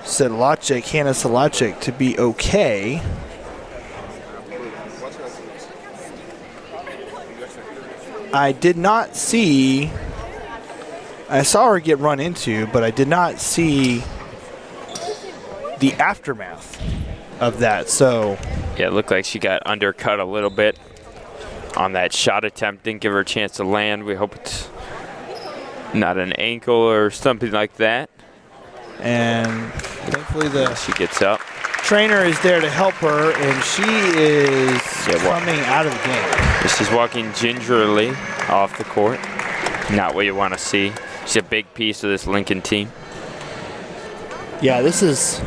Hannah Sedlacek to be okay. I did not see, I saw her get run into, but I did not see the aftermath of that. So yeah, it looked like she got undercut a little bit on that shot attempt. Didn't give her a chance to land. We hope it's not an ankle or something like that. And thankfully she gets up. Trainer is there to help her, and she is coming out of the game. She's walking gingerly off the court. Not what you want to see. She's a big piece of this Lincoln team. Yeah, this is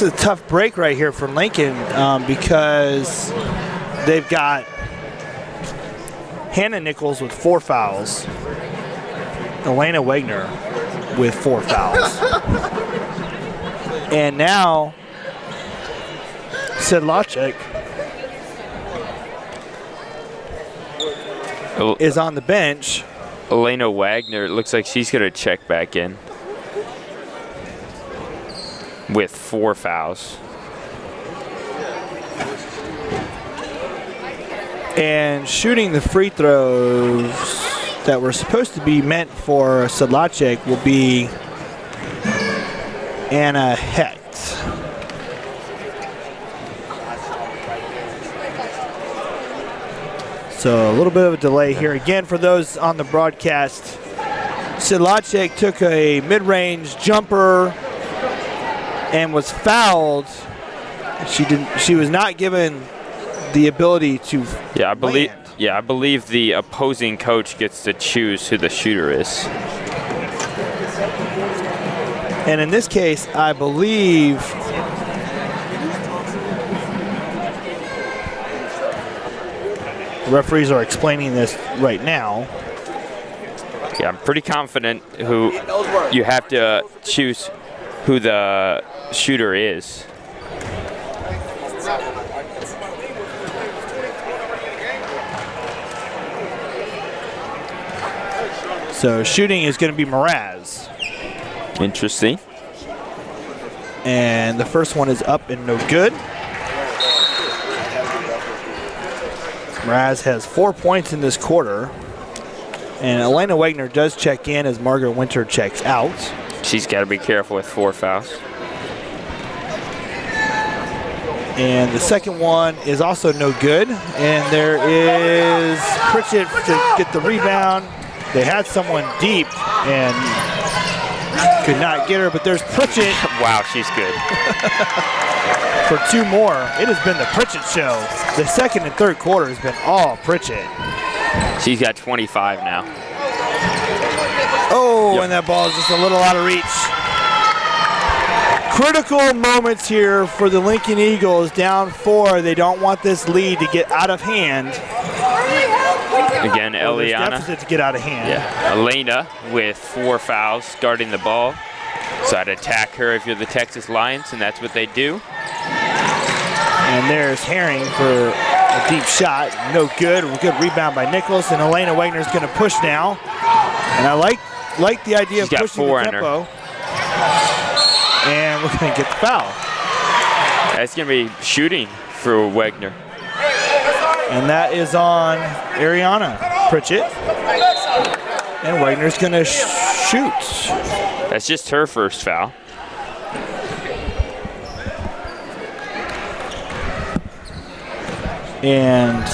a tough break right here for Lincoln because they've got Hannah Nichols with 4 fouls, Elena Wagner with 4 fouls. And now Sedlacek is on the bench. Elena Wagner, it looks like she's going to check back in with 4 fouls. And shooting the free throws that were supposed to be meant for Sedlacek will be Anna Hecht. So a little bit of a delay here. Again, for those on the broadcast, Sedlacek took a mid-range jumper and was fouled. She was not given the ability to land. I believe the opposing coach gets to choose who the shooter is. And in this case, I believe referees are explaining this right now. Yeah, I'm pretty confident who you have to choose who the shooter is. So shooting is going to be Mraz. Interesting. And the first one is up and no good. Mraz has 4 points in this quarter. And Elena Wagner does check in as Margaret Winter checks out. She's got to be careful with 4 fouls. And the second one is also no good. And there is Pritchett to get the rebound. They had someone deep and could not get her, but there's Pritchett. Wow, she's good. For 2 more. It has been the Pritchett show. The second and third quarter has been all Pritchett. She's got 25 now. Oh, and that ball is just a little out of reach. Critical moments here for the Lincoln Eagles. Down 4. They don't want this lead to get out of hand. Again, Eliana. Deficit to get out of hand. Yeah, Elena with 4 fouls guarding the ball. So I'd attack her if you're the Texas Lions, and that's what they do. And there's Herring for a deep shot. No good. Good rebound by Nichols. And Elena Wagner's going to push now. And I like the idea of pushing the tempo. And we're going to get the foul. That's going to be shooting for Wagner. And that is on Ariana Pritchett. And Wagner's going to shoot. That's just her first foul. And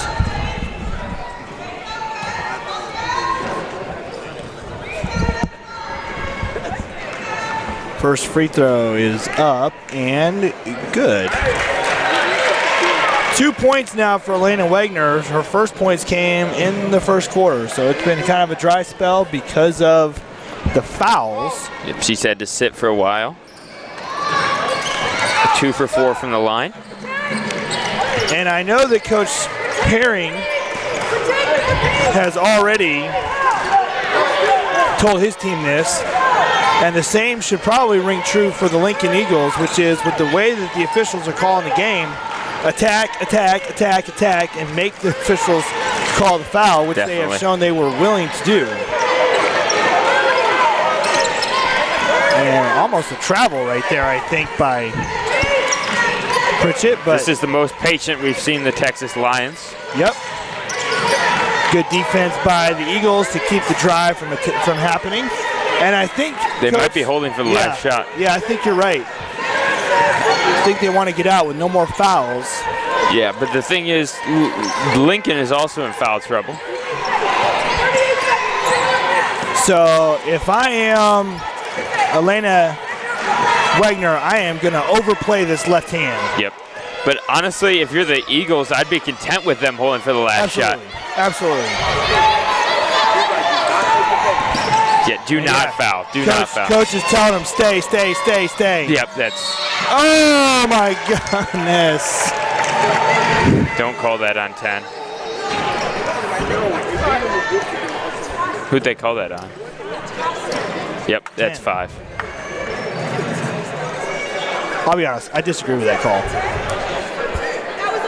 first free throw is up and good. 2 points now for Elena Wagner. Her first points came in the first quarter, so it's been kind of a dry spell because of the fouls. Yep, she's had to sit for a while. 2 for 4 from the line. And I know that Coach Herring has already told his team this, and the same should probably ring true for the Lincoln Eagles, which is with the way that the officials are calling the game, attack, attack, attack, attack, and make the officials call the foul, which Definitely. They have shown they were willing to do. And almost a travel right there, I think, by Pritchett. But this is the most patient we've seen the Texas Lions. Yep. Good defense by the Eagles to keep the drive from happening. And I think they might be holding for the last shot. Yeah, I think you're right. I think they want to get out with no more fouls. Yeah, but the thing is, Lincoln is also in foul trouble. So if I am Elena Wagner, I am going to overplay this left hand. Yep. But honestly, if you're the Eagles, I'd be content with them holding for the last shot. Absolutely. Yeah, do not foul. Do not foul. Coach is telling them, stay, stay, stay, stay. Yep, that's... Oh, my goodness. Don't call that on 10. Who'd they call that on? Yep, that's 5. I'll be honest, I disagree with that call.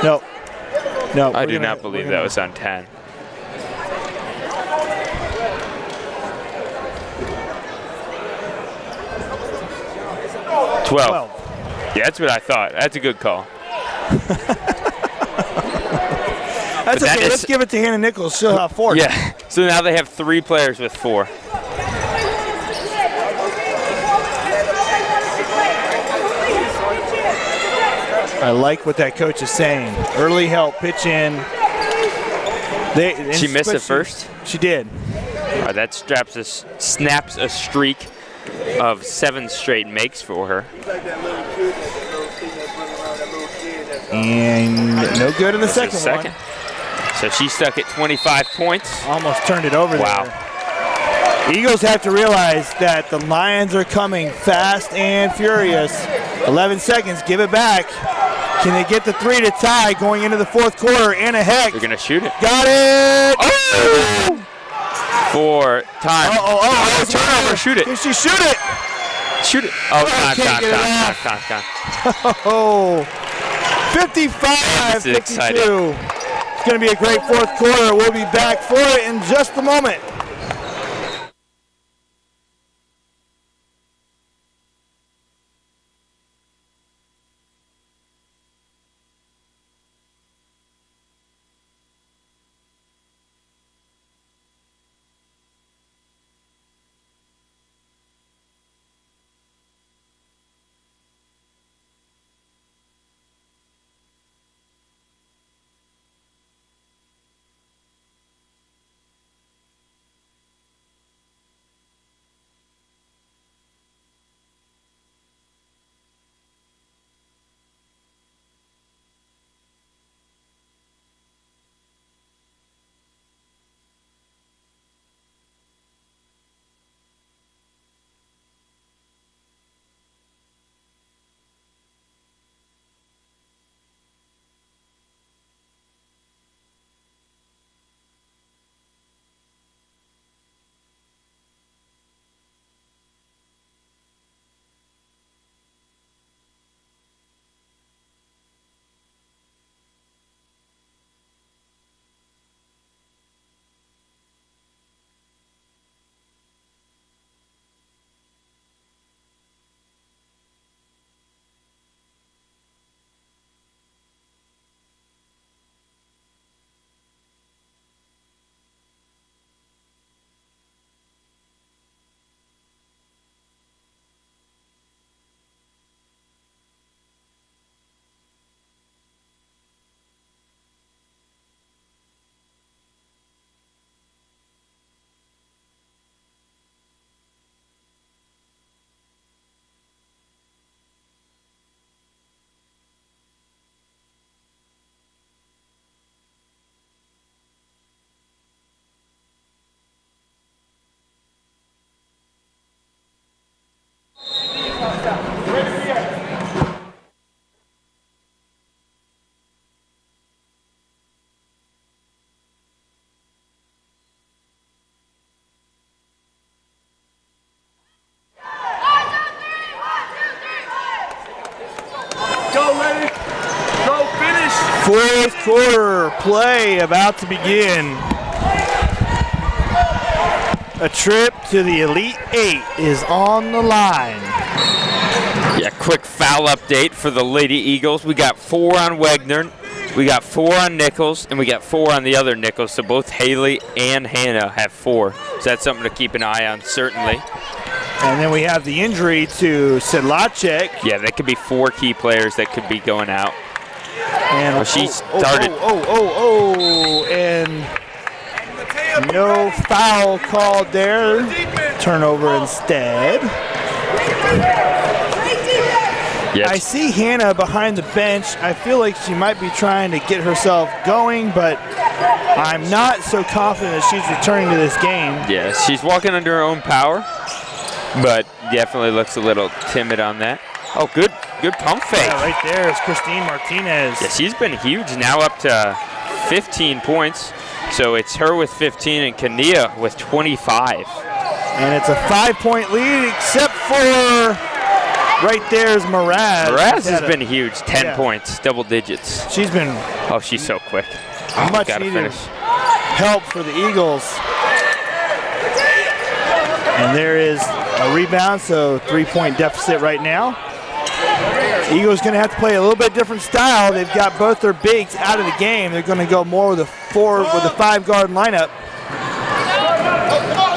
No. I do not believe that was on 10. Twelve. Yeah, that's what I thought. That's a good call. That's okay. Let's give it to Hannah Nichols. She'll have 4. Yeah. So now they have 3 players with 4. I like what that coach is saying. Early help, pitch in. She missed it first? She did. That snaps a streak of 7 straight makes for her. And no good in the second one. So she's stuck at 25 points. Almost turned it over there. Eagles have to realize that the Lions are coming fast and furious. 11 seconds, give it back. Can they get the 3 to tie going into the 4th quarter? Anna Heck. They're going to shoot it. Got it! Oh! For time. Turnover, shoot it. Can she shoot it? Shoot it. Oh, time. Oh, 55-52. It's going to be a great 4th quarter. We'll be back for it in just a moment. Fourth quarter play about to begin. A trip to the Elite Eight is on the line. Yeah, quick foul update for the Lady Eagles. We got 4 on Wagner, We got 4 on Nichols, and we got 4 on the other Nichols. So both Haley and Hannah have 4. So that's something to keep an eye on, certainly. And then we have the injury to Sedlacek. Yeah, that could be 4 key players that could be going out. And she started. And no foul called there. Turnover instead. Yes. I see Hannah behind the bench. I feel like she might be trying to get herself going, but I'm not so confident that she's returning to this game. Yeah, she's walking under her own power, but definitely looks a little timid on that. Oh, good pump fake. Yeah, right there is Christine Martinez. Yeah, she's been huge, now up to 15 points. So it's her with 15 and Kania with 25. And it's a 5-point lead, except for right there's Mraz. Mraz has been huge, 10 points, double digits. She's been. Oh, she's so quick. Much needed help for the Eagles. And there is a rebound, so 3-point deficit right now. Eagles going to have to play a little bit different style. They've got both their bigs out of the game. They're going to go more with a 5-guard lineup.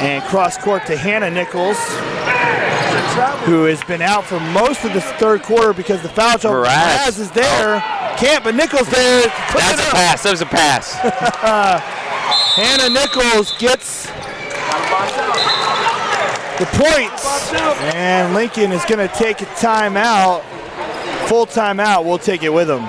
And cross court to Hannah Nichols, who has been out for most of this third quarter because the foul trouble. Mraz is there. Can't, but Nichols there. That's a pass. That was a pass. Hannah Nichols gets the points. And Lincoln is going to take a timeout. Full timeout. We'll take it with them.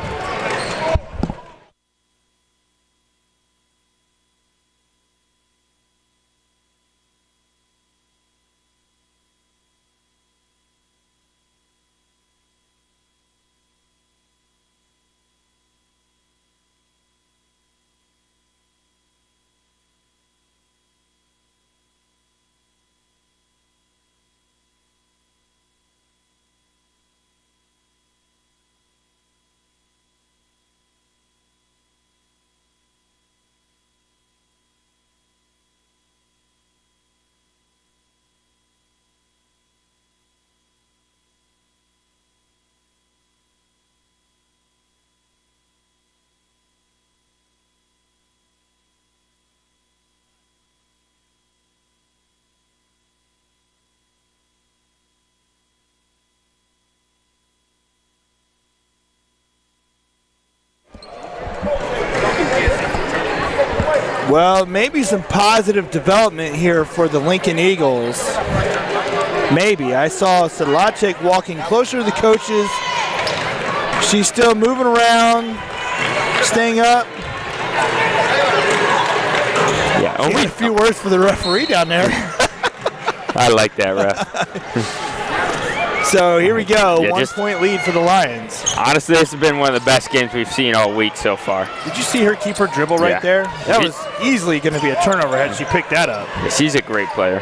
Well, maybe some positive development here for the Lincoln Eagles. Maybe. I saw Sedlacek walking closer to the coaches. She's still moving around, staying up. Yeah, only a few words for the referee down there. I like that, ref. So here we go, 1-point lead for the Lions. Honestly, this has been one of the best games we've seen all week so far. Did you see her keep her dribble right there? That was easily going to be a turnover had she picked that up. Yeah, she's a great player.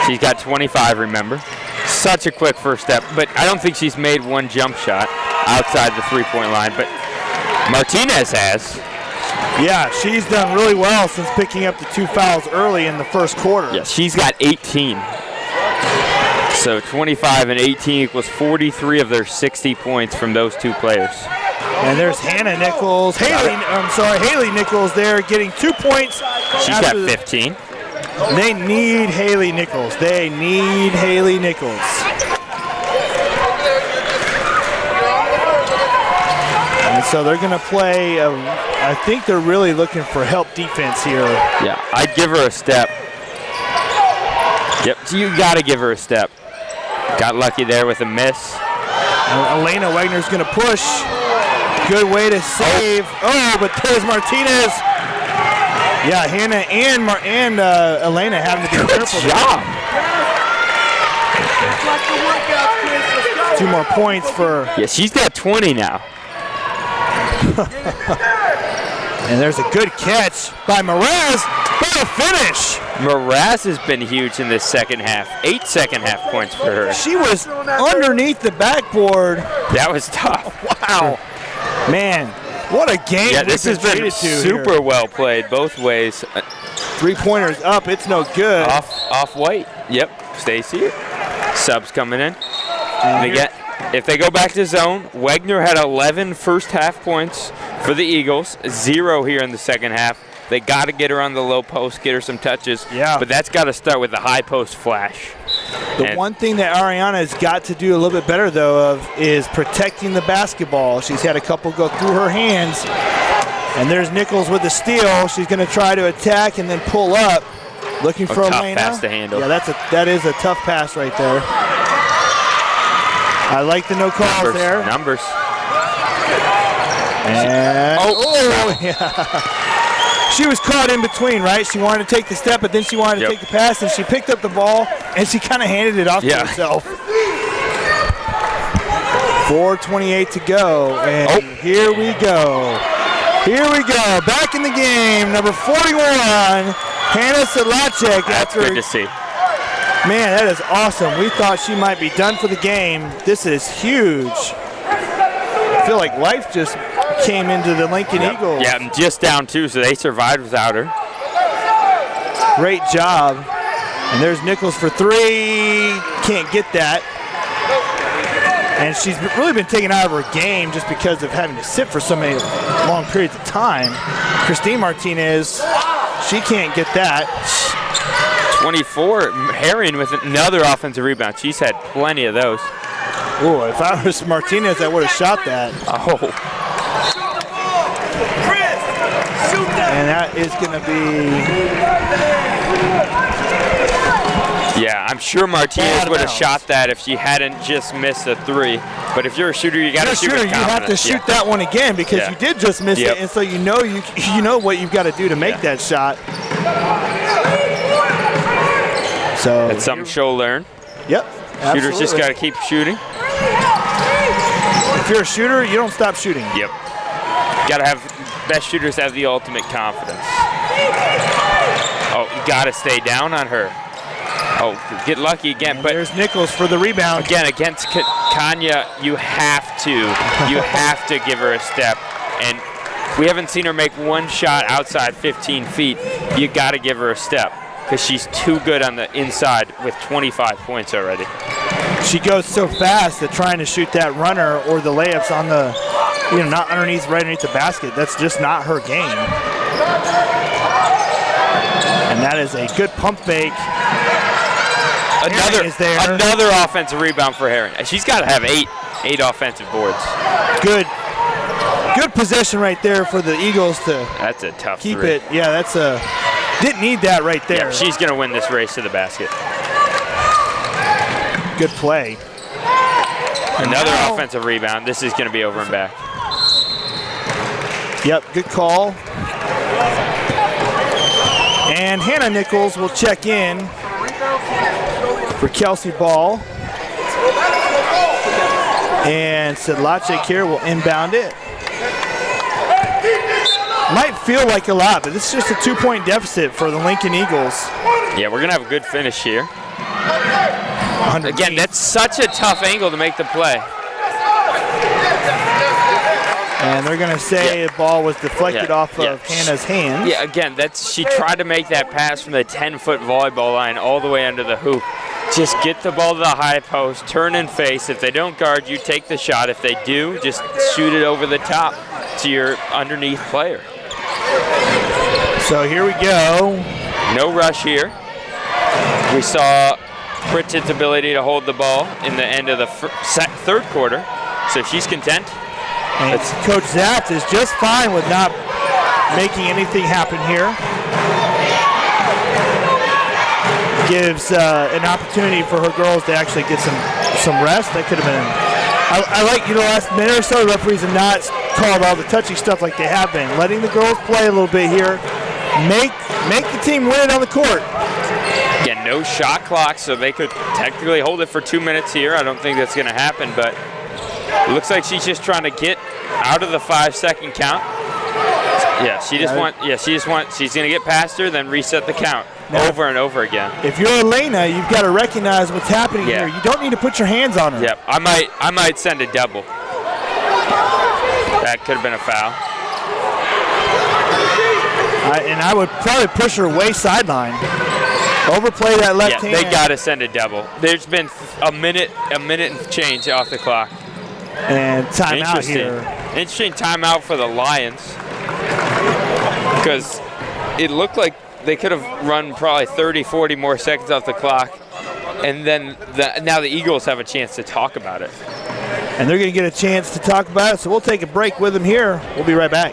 She's got 25, remember. Such a quick first step, but I don't think she's made one jump shot outside the three-point line, but Martinez has. Yeah, she's done really well since picking up the 2 fouls early in the first quarter. Yeah, she's got 18. So 25 and 18 equals 43 of their 60 points from those 2 players. And there's Hannah Nichols. Haley Nichols there getting 2 points. She's got 15. They need Haley Nichols. They need Haley Nichols. And so they're going to play, I think they're really looking for help defense here. Yeah, I'd give her a step. Yep, you got to give her a step. Got lucky there with a miss. And Elena Wagner's going to push. Good way to save. Oh, but there's Martinez. Yeah, Hannah and Elena having to be careful. Good job. 2 more points for. Yeah, she's got 20 now. And there's a good catch by Mraz. What a finish. Mraz has been huge in this second half. 8 second-half points for her. She was underneath the backboard. That was tough. Wow. Man, what a game. Yeah, this has been super well played both ways. 3-pointers up. It's no good. Off white. Yep, Stacy. Subs coming in. And if they go back to zone, Wagner had 11 first-half points for the Eagles. 0 here in the second half. They got to get her on the low post, get her some touches. Yeah. But that's got to start with the high post flash. The one thing that Ariana has got to do a little bit better, though, of is protecting the basketball. She's had a couple go through her hands. And there's Nichols with the steal. She's going to try to attack and then pull up, looking for tough Elena. pass to handle. Yeah, that is a tough pass right there. I like the no calls there. Numbers. And yeah. She was caught in between, right? She wanted to take the step, but then she wanted to take the pass, and she picked up the ball, and she kind of handed it off to herself. 4:28 to go, and here we go. Here we go, back in the game, number 41, Hannah Sedlacek. That's good to see. Man, that is awesome. We thought she might be done for the game. This is huge. I feel like life just came into the Lincoln Eagles. Yeah, and just down 2, so they survived without her. Great job. And there's Nichols for 3. Can't get that. And she's really been taken out of her game just because of having to sit for so many long periods of time. Christine Martinez, she can't get that. 24, Herring with another offensive rebound. She's had plenty of those. Oh, if I was Martinez, I would have shot that. Oh. And that is going to be... Yeah, I'm sure Martinez would have shot that if she hadn't just missed a 3. But if you're a shooter, you got to shoot with confidence. You have to shoot that one again because you did just miss it, and so you know what you've got to do to make that shot. So that's something she'll learn. Yep. Absolutely. Shooters just got to keep shooting. If you're a shooter, you don't stop shooting. Yep. Got to have best shooters have the ultimate confidence. Oh, you got to stay down on her. Oh, get lucky again. But there's Nichols for the rebound. Again, against Kanya, you have to give her a step. And we haven't seen her make one shot outside 15 feet. You got to give her a step because she's too good on the inside with 25 points already. She goes so fast that trying to shoot that runner or the layups on the, not underneath, right underneath the basket, that's just not her game. And that is a good pump fake. Another offensive rebound for Herring. She's got to have eight offensive boards. Good possession right there for the Eagles to that's a tough keep 3. it. Yeah, didn't need that right there. Yeah, she's going to win this race to the basket. Good play. Another offensive rebound. This is going to be over and back. Yep, good call. And Hannah Nichols will check in for Kelsey Ball. And Sedlacek here will inbound it. Might feel like a lot, but this is just a 2-point deficit for the Lincoln Eagles. Yeah, we're going to have a good finish here. Again, that's such a tough angle to make the play. And they're going to say the ball was deflected off of Hannah's hands. Yeah, again, she tried to make that pass from the 10-foot volleyball line all the way under the hoop. Just get the ball to the high post, turn and face. If they don't guard you, take the shot. If they do, just shoot it over the top to your underneath player. So here we go. No rush here. We saw Pritchett's ability to hold the ball in the end of the third quarter, so she's content. And Coach Zatz is just fine with not making anything happen here. Gives an opportunity for her girls to actually get some rest. That could have been. I like, last minute or so, the referees have not called all the touchy stuff like they have been. Letting the girls play a little bit here. Make the team win it on the court. Again, no shot clock, so they could technically hold it for 2 minutes here. I don't think that's going to happen, but it looks like she's just trying to get out of the 5-second count. Yeah, she's going to get past her, then reset the count over and over again. If you're Elena, you've got to recognize what's happening here. You don't need to put your hands on her. Yep, I might send a double. That could have been a foul. And I would probably push her way sideline. Overplay that left hand. Yeah, they got to send a double. There's been a minute and change off the clock. And timeout here. Interesting timeout for the Lions, because it looked like they could have run probably 30, 40 more seconds off the clock, and then now the Eagles have a chance to talk about it. And they're going to get a chance to talk about it, so we'll take a break with them here. We'll be right back.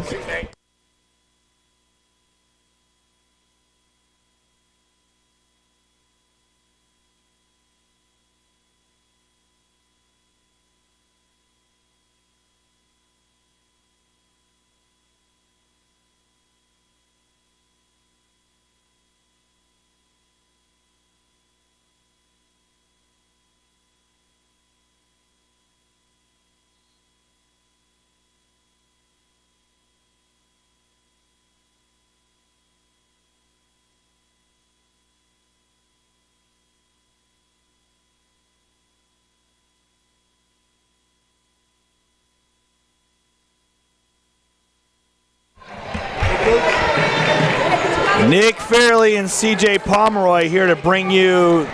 Nick Fairley and CJ Pomeroy here to bring you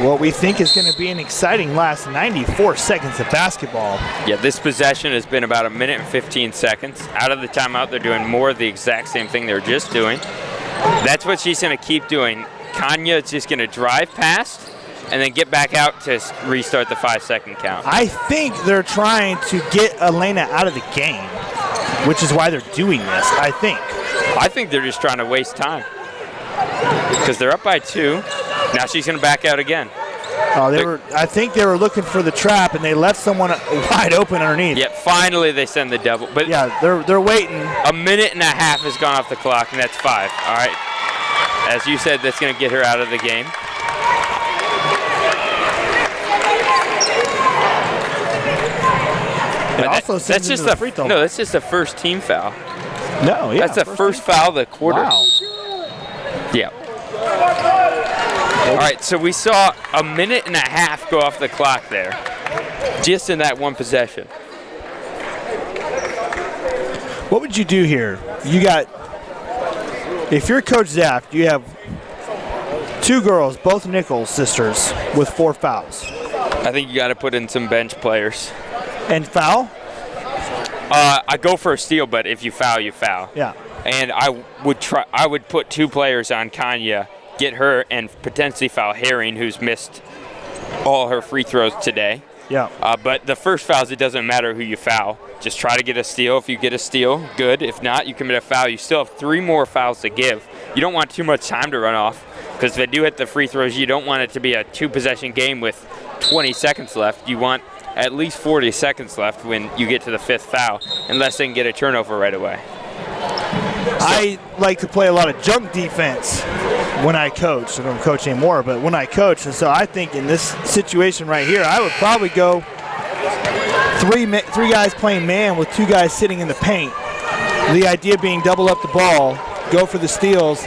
what we think is going to be an exciting last 94 seconds of basketball. Yeah, this possession has been about 1 minute and 15 seconds. Out of the timeout, they're doing more of the exact same thing they were just doing. That's what she's going to keep doing. Kanya is just going to drive past and then get back out to restart the 5-second count. I think they're trying to get Elena out of the game, which is why they're doing this, I think they're just trying to waste time because they're up by 2. Now she's going to back out again. I think they were looking for the trap, and they left someone wide open underneath. Yep, finally they send the double. But yeah, they're waiting. 1.5 minutes has gone off the clock, and that's 5. All right. As you said, that's going to get her out of the game. That's just a free throw. No, that's just a first team foul. No, yeah. That's the first foul of the quarter. Wow. Yeah. All right, so we saw 1.5 minutes go off the clock there, just in that one possession. What would you do here? If you're Coach Zaft, you have 2 girls, both Nichols sisters, with 4 fouls. I think you got to put in some bench players. And foul? I go for a steal, but if you foul, you foul. Yeah. And I would put 2 players on Kanya, get her, and potentially foul Herring, who's missed all her free throws today. Yeah. But the first fouls, it doesn't matter who you foul. Just try to get a steal. If you get a steal, good. If not, you commit a foul. You still have 3 more fouls to give. You don't want too much time to run off, because if they do hit the free throws, you don't want it to be a 2-possession game with 20 seconds left. You want at least 40 seconds left when you get to the 5th foul, unless they can get a turnover right away. I like to play a lot of jump defense when I coach. I don't coach anymore, but when I coach. And so I think in this situation right here, I would probably go 3 guys playing man with 2 guys sitting in the paint. The idea being double up the ball, go for the steals.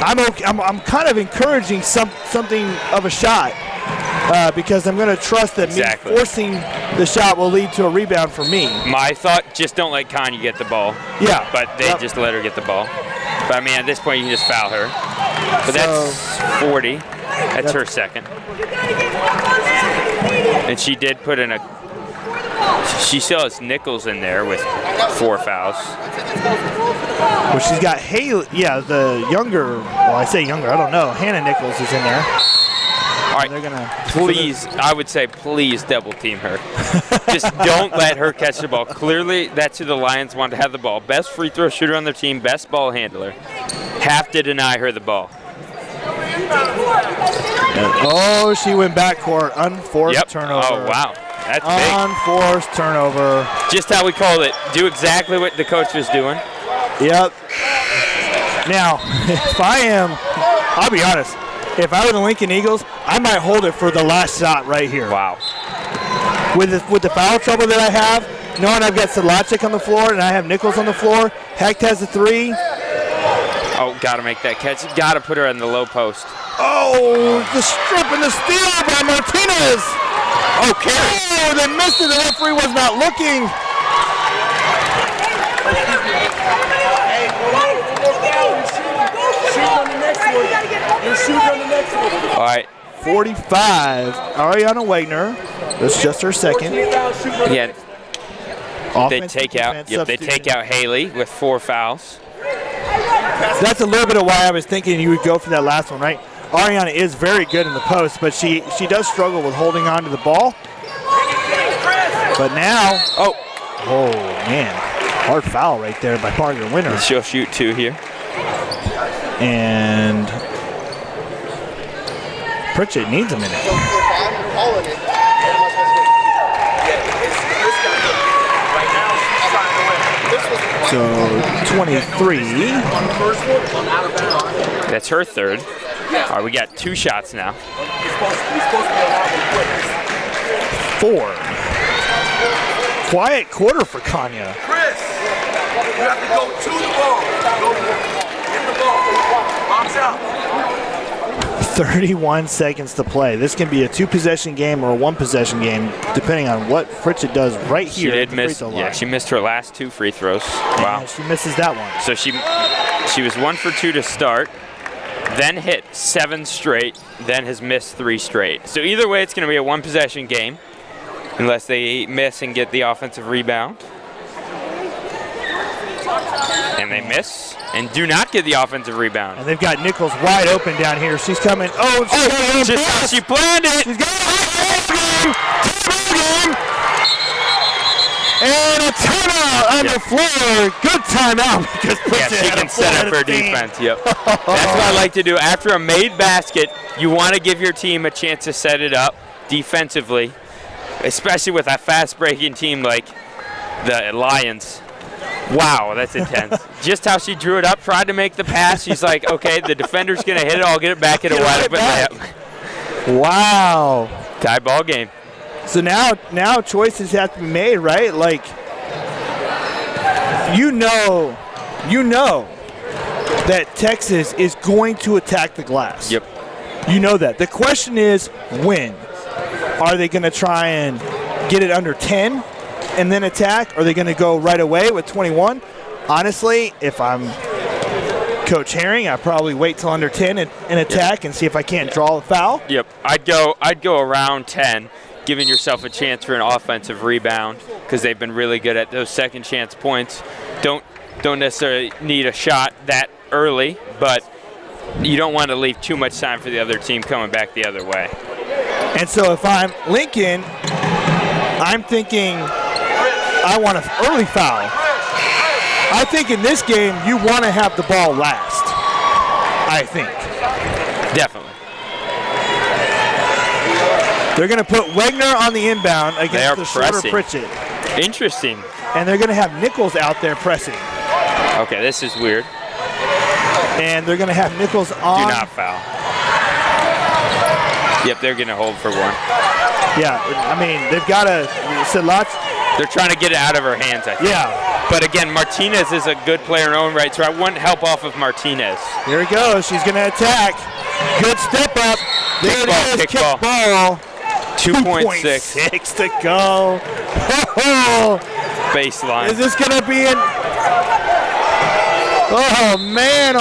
I'm kind of encouraging something of a shot. Because I'm going to trust that me forcing the shot will lead to a rebound for me. My thought, just don't let Kanye get the ball. Yeah. But they just let her get the ball. But, I mean, at this point, you can just foul her. But that's 40. That's her second. And she did put in she still has Nichols in there with 4 fouls. Well, she's got Haley. Yeah, the younger, well, I say younger, I don't know. Hannah Nichols is in there. All right, please, I would say please double team her. Just don't let her catch the ball. Clearly, that's who the Lions want to have the ball. Best free throw shooter on their team, best ball handler. Have to deny her the ball. Oh, she went backcourt. Unforced turnover. Oh, wow. That's big. Unforced turnover. Just how we called it. Do exactly what the coach was doing. Yep. Now, if I'll be honest, if I were the Lincoln Eagles, I might hold it for the last shot right here. Wow. With the foul trouble that I have, knowing I've got Solachik on the floor and I have Nichols on the floor, Hecht has a 3. Oh, got to make that catch. Got to put her in the low post. Oh, the strip and the steal by Martinez. Okay. Oh, they missed it. The referee was not looking. All right. 45. Ariana Wagner. That's just her second. Yeah. They take out. Yep, they take out Haley with 4 fouls. That's a little bit of why I was thinking you would go for that last one, right? Ariana is very good in the post, but she does struggle with holding on to the ball. But now, oh man, hard foul right there by Margaret Winter. She'll shoot 2 here. And Pritchett needs a minute. So 23. That's her 3rd. All right, we got 2 shots now. 4. Quiet quarter for Kanya. Chris, you have to go to the ball. Go in the ball. Box out. 31 seconds to play. This can be a 2-possession game or a 1-possession game, depending on what Pritchett does right here. She did miss. Yeah, she missed her last 2 free throws. Wow. And she misses that one. So she was 1 for 2 to start, then hit 7 straight, then has missed 3 straight. So either way, it's going to be a 1-possession game, unless they miss and get the offensive rebound. And they miss and do not get the offensive rebound. And they've got Nichols wide open down here. She's coming. Oh, just how she planned it. She's got it. And a timeout on the floor. Good timeout because she can set up her defense. Yep. That's what I like to do. After a made basket, you want to give your team a chance to set it up defensively, especially with a fast-breaking team like the Lions. Wow, that's intense. Just how she drew it up, tried to make the pass. She's like, okay, the defender's going to hit it. I'll get it back at a wide open layup. Wow. Tie ball game. So now choices have to be made, right? Like, you know that Texas is going to attack the glass. Yep. You know that. The question is when. Are they going to try and get it under 10 and then attack? Are they going to go right away with 21? Honestly, if I'm Coach Herring, I'd probably wait till under 10 and attack and see if I can't draw a foul. Yep. I'd go around 10, giving yourself a chance for an offensive rebound because they've been really good at those second chance points. Don't necessarily need a shot that early, but you don't want to leave too much time for the other team coming back the other way. And so if I'm Lincoln, I'm thinking I want an early foul. I think in this game you want to have the ball last. I think. Definitely. They're going to put Wegner on the inbound against the shorter Pritchett. Interesting. And they're going to have Nichols out there pressing. Okay, this is weird. And they're going to have Nichols on. Do not foul. Yep, they're going to hold for 1. Yeah, I mean, they've got to. They're trying to get it out of her hands, I think. Yeah. But again, Martinez is a good player in her own right, so I wouldn't help off of Martinez. Here it goes. She's going to attack. Good step up. There it is. Kick ball. 2.6 to go. Baseline. Is this going to be an... Oh, man.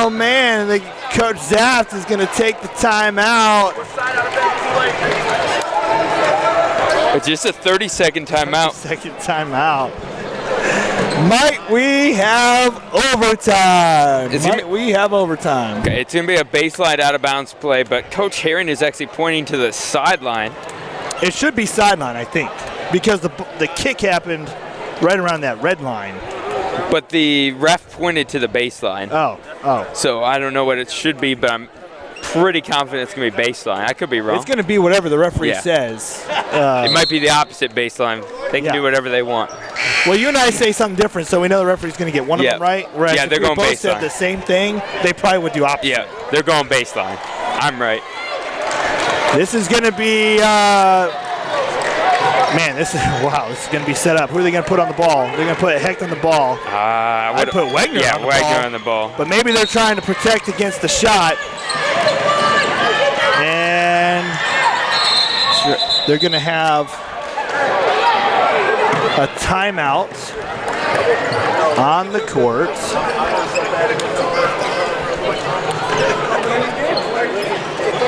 Coach Zaft is going to take the timeout. It's just a 30-second timeout. 30-second timeout. Might we have overtime? Okay, it's going to be a baseline out-of-bounds play, but Coach Herring is actually pointing to the sideline. It should be sideline, I think, because the kick happened right around that red line. But the ref pointed to the baseline. Oh. So I don't know what it should be, but I'm pretty confident it's going to be baseline. I could be wrong. It's going to be whatever the referee says. It might be the opposite baseline. They can do whatever they want. Well, you and I say something different, so we know the referee's going to get one of them right. Whereas they're if we going both baseline. said the same thing, they probably would do opposite. Yeah, they're going baseline. I'm right. This is going to be, this is going to be set up. Who are they going to put on the ball? They're going to put Hecht on the ball. I'd put Wegner on the ball. Yeah, Wegner on the ball. But maybe they're trying to protect against the shot. And they're going to have a timeout on the court.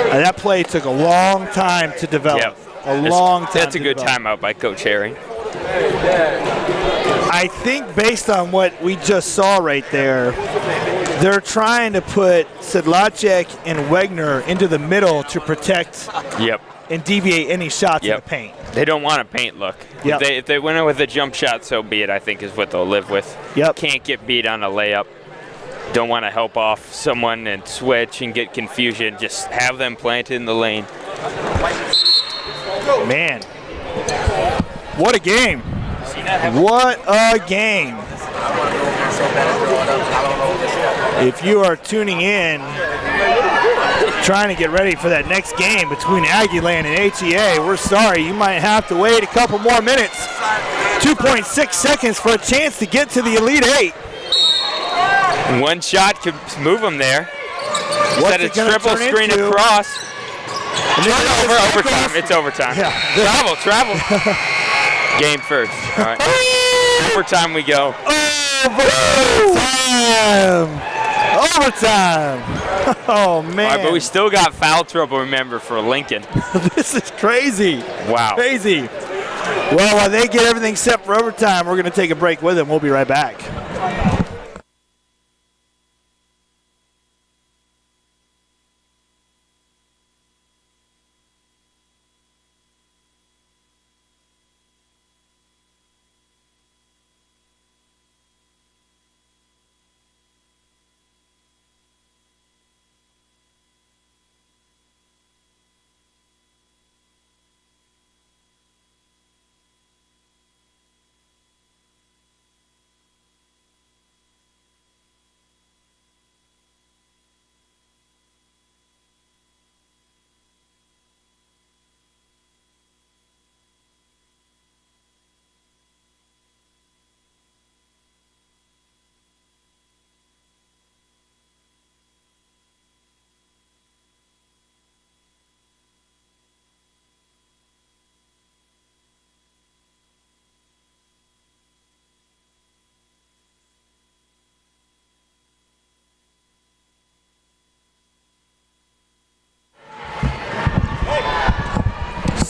And that play took a long time to develop. Yep. A long time. That's a good timeout by Coach Herring. I think based on what we just saw right there, they're trying to put Sedlacek and Wegner into the middle to protect and deviate any shots in the paint. They don't want a paint look. Yep. If they win it with a jump shot, so be it, I think is what they'll live with. Yep. Can't get beat on a layup. Don't want to help off someone and switch and get confusion. Just have them planted in the lane. Man, what a game. What a game. If you are tuning in, trying to get ready for that next game between Aggieland and HEA, we're sorry, you might have to wait a couple more minutes. 2.6 seconds for a chance to get to the Elite Eight. One shot could move them there. What's Instead it of gonna triple turn screen into? across. Turnover, Overtime. It's overtime. Yeah. Travel. Game first. All right. Overtime we go. Overtime. Oh, man. All right, but we still got foul trouble, remember, for Lincoln. This is crazy. Wow. Crazy. Well, while they get everything set for overtime, we're going to take a break with them. We'll be right back.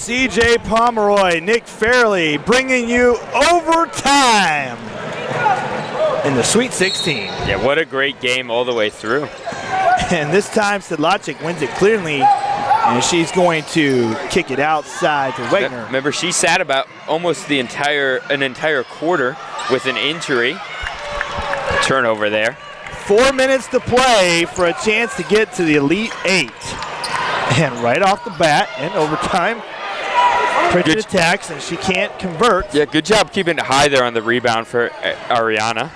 CJ Pomeroy, Nick Fairley bringing you overtime in the Sweet 16. Yeah, what a great game all the way through. And this time Sedlacek wins it cleanly, and she's going to kick it outside to Wegner. Remember, she sat about almost an entire quarter with an injury. Turnover there. 4 minutes to play for a chance to get to the Elite Eight. And right off the bat, in overtime, Pritchett attacks, and she can't convert. Yeah, good job keeping it high there on the rebound for Ariana.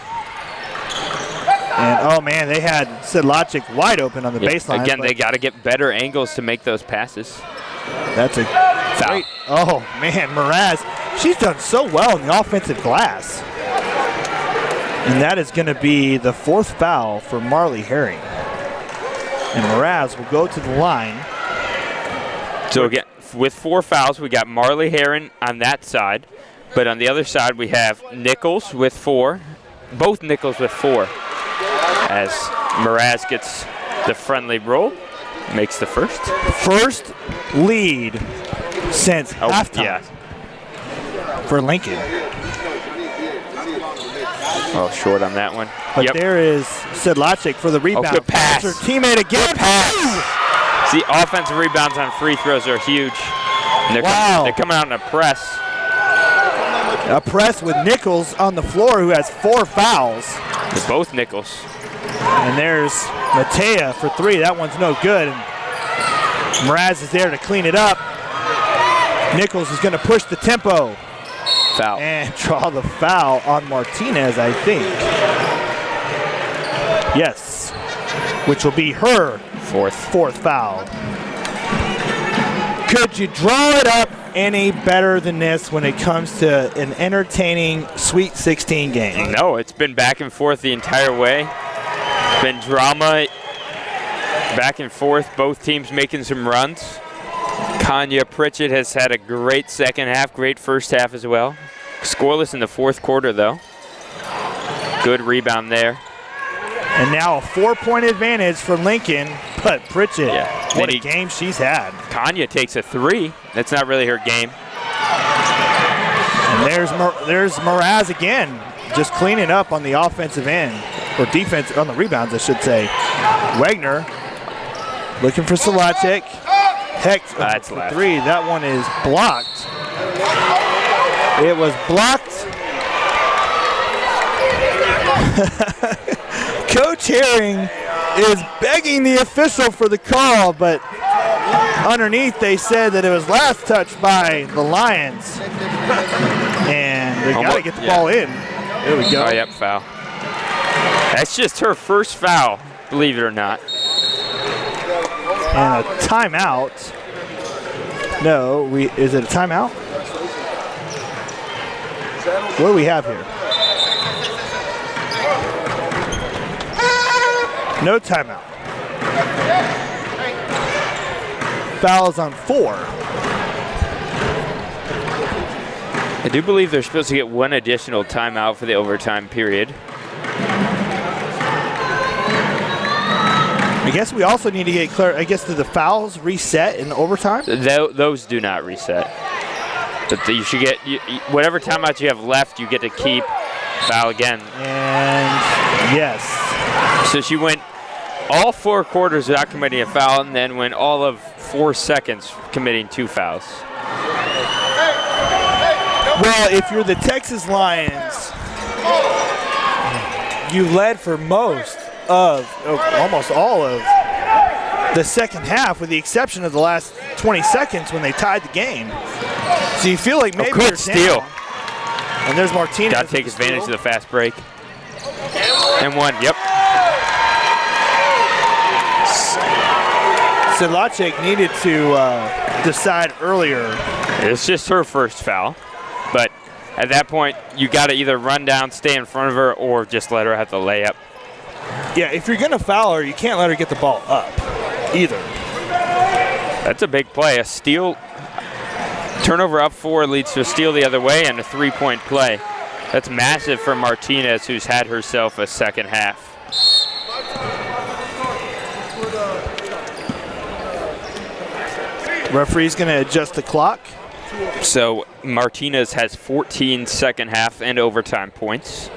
And, oh, man, they had Sedlacek wide open on the baseline. Again, they got to get better angles to make those passes. That's a foul. Oh, man, Mraz, she's done so well in the offensive glass. And that is going to be the fourth foul for Marley Herring. And Mraz will go to the line. So again, with 4 fouls, we got Marley Herring on that side. But on the other side, we have Nichols with 4. Both Nichols with 4. As Mraz gets the friendly roll, makes the first. First lead since halftime for Lincoln. Oh, short on that one. But there is Sedlacek for the rebound. Good pass. Her teammate again. Good pass. See, offensive rebounds on free throws are huge. And they're coming out in a press. A press with Nichols on the floor, who has 4 fouls. They're both Nichols. And there's Matea for 3. That one's no good. And Mraz is there to clean it up. Nichols is going to push the tempo. Foul. And draw the foul on Martinez, I think. Yes. Which will be her fourth foul. Could you draw it up any better than this when it comes to an entertaining Sweet 16 game? No, it's been back and forth the entire way. Been drama back and forth, both teams making some runs. Kanya Pritchett has had a great second half, great first half as well. Scoreless in the fourth quarter, though. Good rebound there. And now a 4-point advantage for Lincoln, but Pritchett, what a game she's had. Kanya takes a 3. That's not really her game. And there's Mraz again. just cleaning up on the offensive end, or defense, on the rebounds, I should say. Wagner looking for Solacek. Hecht That's for left. 3. That one is blocked. It was blocked. Coach Herring is begging the official for the call, but underneath they said that it was last touched by the Lions. And they got to get the ball in. There we go. Oh, yep, foul. That's just her first foul, believe it or not. And a timeout. No, is it a timeout? What do we have here? No timeout. Foul is on 4. I do believe they're supposed to get one additional timeout for the overtime period. I guess we also need to get clear. I guess, do the fouls reset in overtime? Those do not reset. But you should get whatever timeout you have left, you get to keep. Foul again. And yes. So she went all 4 quarters without committing a foul, and then went all of 4 seconds committing 2 fouls. Well, if you're the Texas Lions, you led for almost all of the second half, with the exception of the last 20 seconds when they tied the game. So you feel like maybe good you're steal. down. And there's Martinez. Got to take advantage of the fast break. And 1, yep. Solacek needed to decide earlier. It's just her first foul. But at that point, you got to either run down, stay in front of her, or just let her have the layup. Yeah, if you're going to foul her, you can't let her get the ball up either. That's a big play. A steal, turnover up 4 leads to a steal the other way, and a 3-point play. That's massive for Martinez, who's had herself a second half. Referee's going to adjust the clock. So Martinez has 14 second half and overtime points.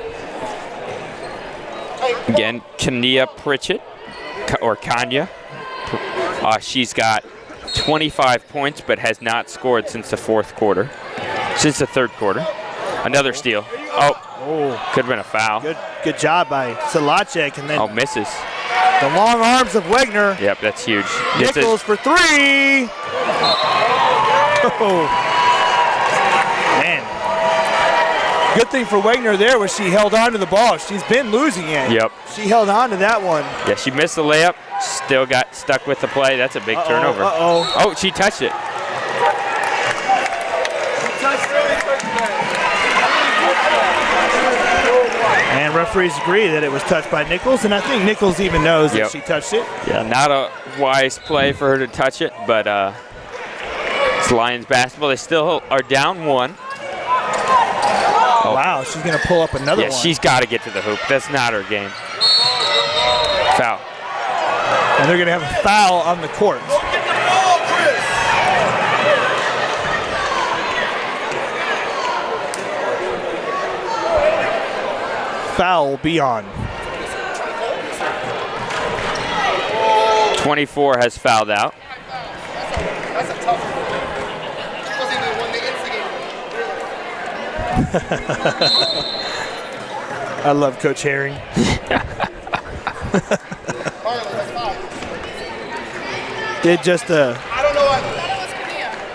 Again, Kania Pritchett, or Kanya. She's got 25 points, but has not scored since the third quarter. Another steal. Oh, could have been a foul. Good job by Solacek, and then misses. The long arms of Wagner. Yep, that's huge. Nichols for 3. Oh. Man. Good thing for Wagner there was she held on to the ball. She's been losing it. Yep. She held on to that one. Yeah, she missed the layup, still got stuck with the play. That's a big turnover. Oh, she touched it. And referees agree that it was touched by Nichols, and I think Nichols even knows that she touched it. Yeah, not a wise play for her to touch it, but it's Lions basketball. They still are down 1. Oh, wow, she's going to pull up another one. Yeah, she's got to get to the hoop. That's not her game. Foul. And they're going to have a foul on the court. Get the ball, Chris. Foul will be on. 24 has fouled out. That's a tough one. She wasn't even one that instigated. I love Coach Herring. Did just I don't know what.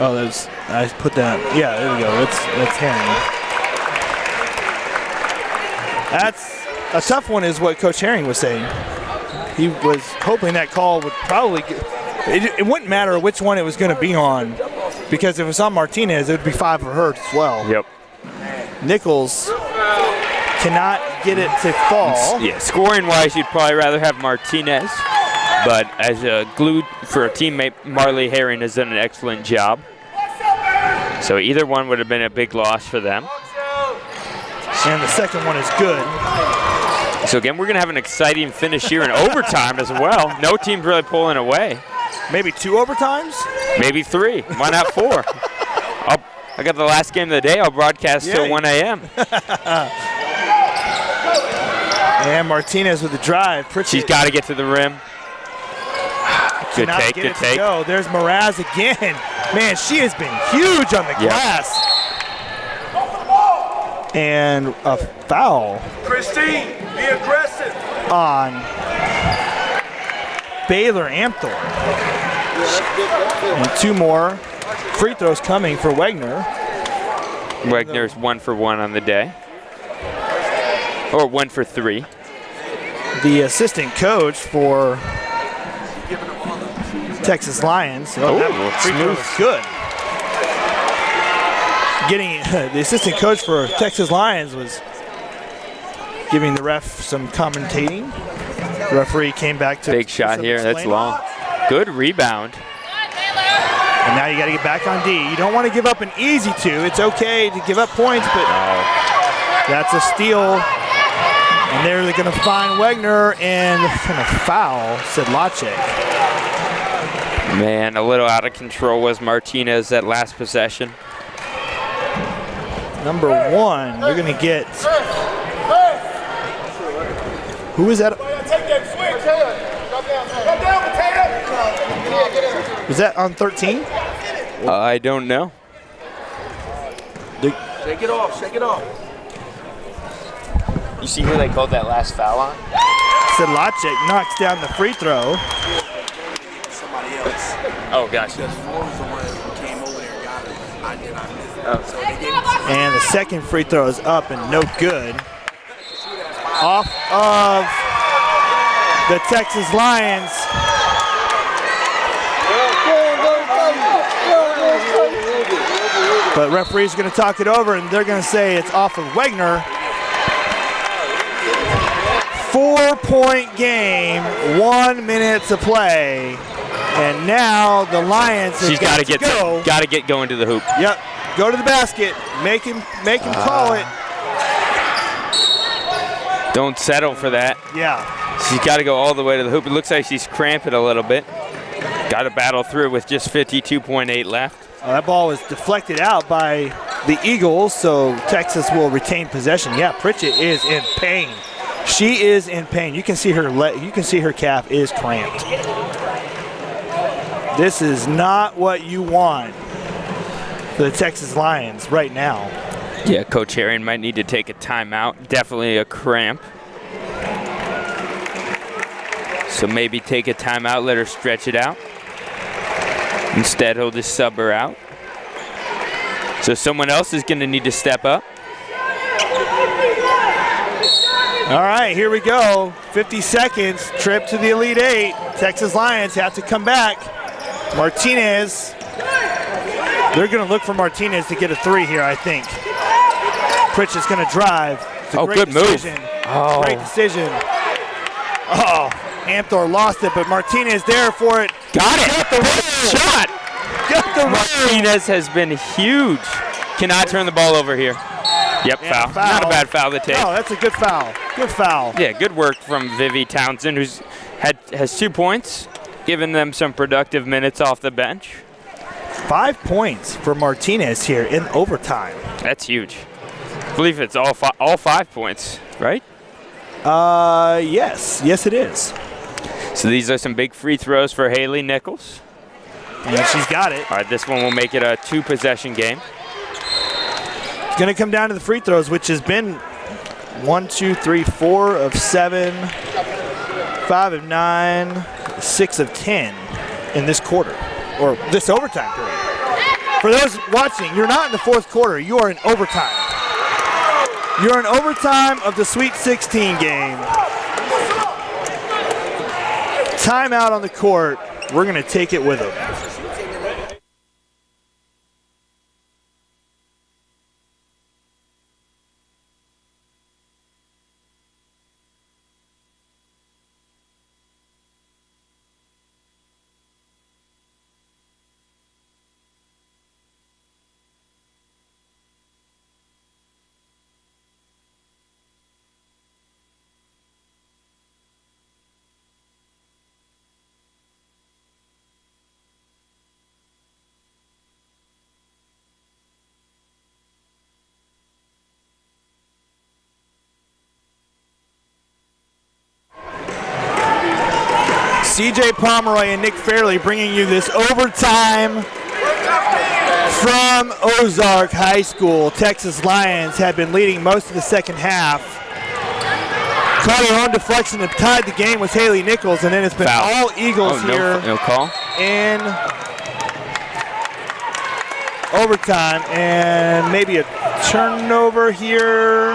oh, there's, I put that. Yeah, there we go. That's Herring. That's a tough one, is what Coach Herring was saying. He was hoping that call would probably get, it wouldn't matter which one it was going to be on, because if it was on Martinez, it would be 5 for her as well. Yep. Nichols cannot get it to fall. Yeah, scoring-wise, you'd probably rather have Martinez, but as a glue for a teammate, Marley Herring has done an excellent job. So either one would have been a big loss for them. And the second one is good. So again, we're going to have an exciting finish here in overtime as well. No team's really pulling away. Maybe 2 overtimes? Maybe 3. Why not 4? I got the last game of the day. I'll broadcast till 1 a.m. And Martinez with the drive. Pritchett. She's got to get to the rim. Good cannot take, get good it to take. go. There's Mraz again. Man, she has been huge on the glass. And a foul Christine, be aggressive. on Baylor Amthor. And 2 more free throws coming for Wegner. Wegner's 1 for 1 on the day. Or 1 for 3. The assistant coach for Texas Lions. Oh, that free throw is good. Getting the assistant coach for Texas Lions was giving the ref some commentating. The referee came back to big shot here. That's long. Good rebound. And now you got to get back on D. You don't want to give up an easy 2. It's okay to give up points, but that's a steal. And they're going to find Wegner and they're going to foul Sedlacek. Man, a little out of control was Martinez that last possession. Number 1, you're going to get. Who is that? Was that on 13? I don't know. Shake it off, shake it off. You see who they called that last foul on? Sedlacek knocks down the free throw. Somebody else. Oh, gosh. Just Flores the one who came over there and got it. I did not miss it. So they gave me And the second free throw is up and no good. Off of the Texas Lions. But referee's going to talk it over and they're going to say it's off of Wegner. 4-point game, 1 minute to play. And now the Lions have She's got to get go. Got to get going to the hoop. Yep. Go to the basket. Make him call it. Don't settle for that. Yeah. She's got to go all the way to the hoop. It looks like she's cramping a little bit. Got to battle through with just 52.8 left. That ball was deflected out by the Eagles, so Texas will retain possession. Yeah, Pritchett is in pain. She is in pain. You can see her calf is cramped. This is not what you want for the Texas Lions right now. Yeah, Coach Herring might need to take a timeout. Definitely a cramp. So maybe take a timeout, let her stretch it out. Instead, he'll just sub her out. So someone else is going to need to step up. All right, here we go. 50 seconds, trip to the Elite Eight. Texas Lions have to come back. Martinez. They're going to look for Martinez to get a 3 here, I think. Pritchett's going to drive. It's a great good decision. move. Oh. Great decision. Oh, Amthor lost it, but Martinez there for it. Got it. Got the roll. Shot. Got the roll. Martinez has been huge. Cannot turn the ball over here. Yep, Yeah, foul. Not a bad foul to take. No, that's a good foul. Good foul. Yeah, good work from Vivi Townsend, has 2 points, giving them some productive minutes off the bench. 5 points for Martinez here in overtime. That's huge. I believe it's all 5 points, right? Yes. Yes, it is. So these are some big free throws for Haley Nichols. And she's got it. All right, this one will make it a 2-possession game. It's going to come down to the free throws, which has been 1, 2, 3, 4 of 7, 5 of 9, 6 of 10 in this quarter, or this overtime period. For those watching, you're not in the fourth quarter. You are in overtime. You're in overtime of the Sweet 16 game. Timeout on the court. We're going to take it with them. CJ Pomeroy and Nick Fairley bringing you this overtime from Ozark High School. Texas Lions had been leading most of the second half. Caught her own deflection and tied the game was Haley Nichols, and then it's been all Eagles here. No call. In overtime, and maybe a turnover here.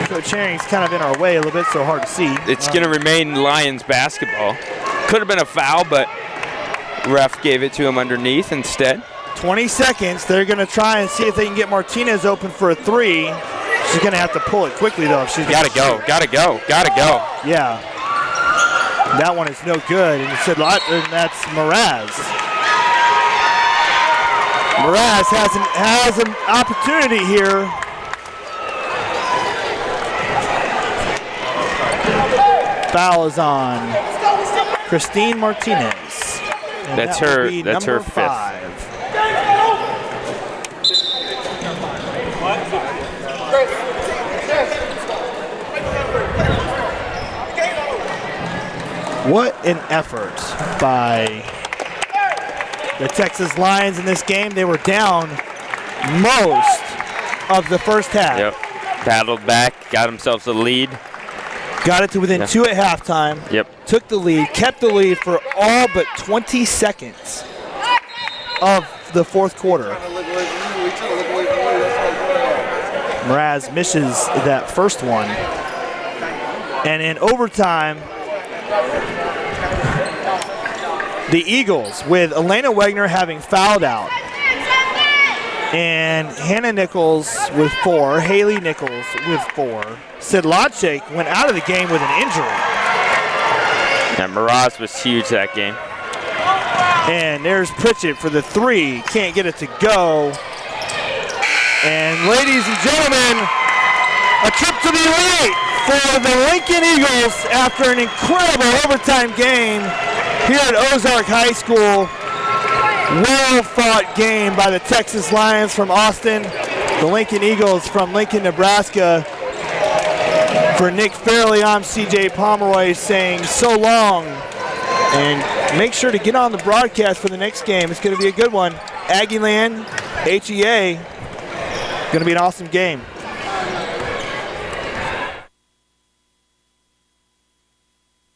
Coach Herring's kind of in our way a little bit, so hard to see. It's going to remain Lions basketball. Could have been a foul, but ref gave it to him underneath instead. 20 seconds. They're going to try and see if they can get Martinez open for a three. She's going to have to pull it quickly, though. If she's gotta go. Yeah. That one is no good, and that's Mraz. Mraz has an opportunity here. Foul is on Christine Martinez. And that's her fifth. 5. What an effort by the Texas Lions in this game. They were down most of the first half. Yep. Battled back, got themselves a lead. Got it to within 2 at halftime. Yep. Took the lead, kept the lead for all but 20 seconds of the fourth quarter. Mraz misses that first one. And in overtime, the Eagles, with Elena Wegner having fouled out, and Hannah Nichols with 4, Haley Nichols with 4. Sedlacek went out of the game with an injury. Yeah, Mraz was huge that game. And there's Pritchett for the 3. Can't get it to go. And ladies and gentlemen, a trip to the elite for the Lincoln Eagles after an incredible overtime game here at Ozark High School. Well-fought game by the Texas Lions from Austin, the Lincoln Eagles from Lincoln, Nebraska. For Nick Fairley, I'm CJ Pomeroy saying so long. And make sure to get on the broadcast for the next game. It's going to be a good one. Aggieland, HEA, going to be an awesome game.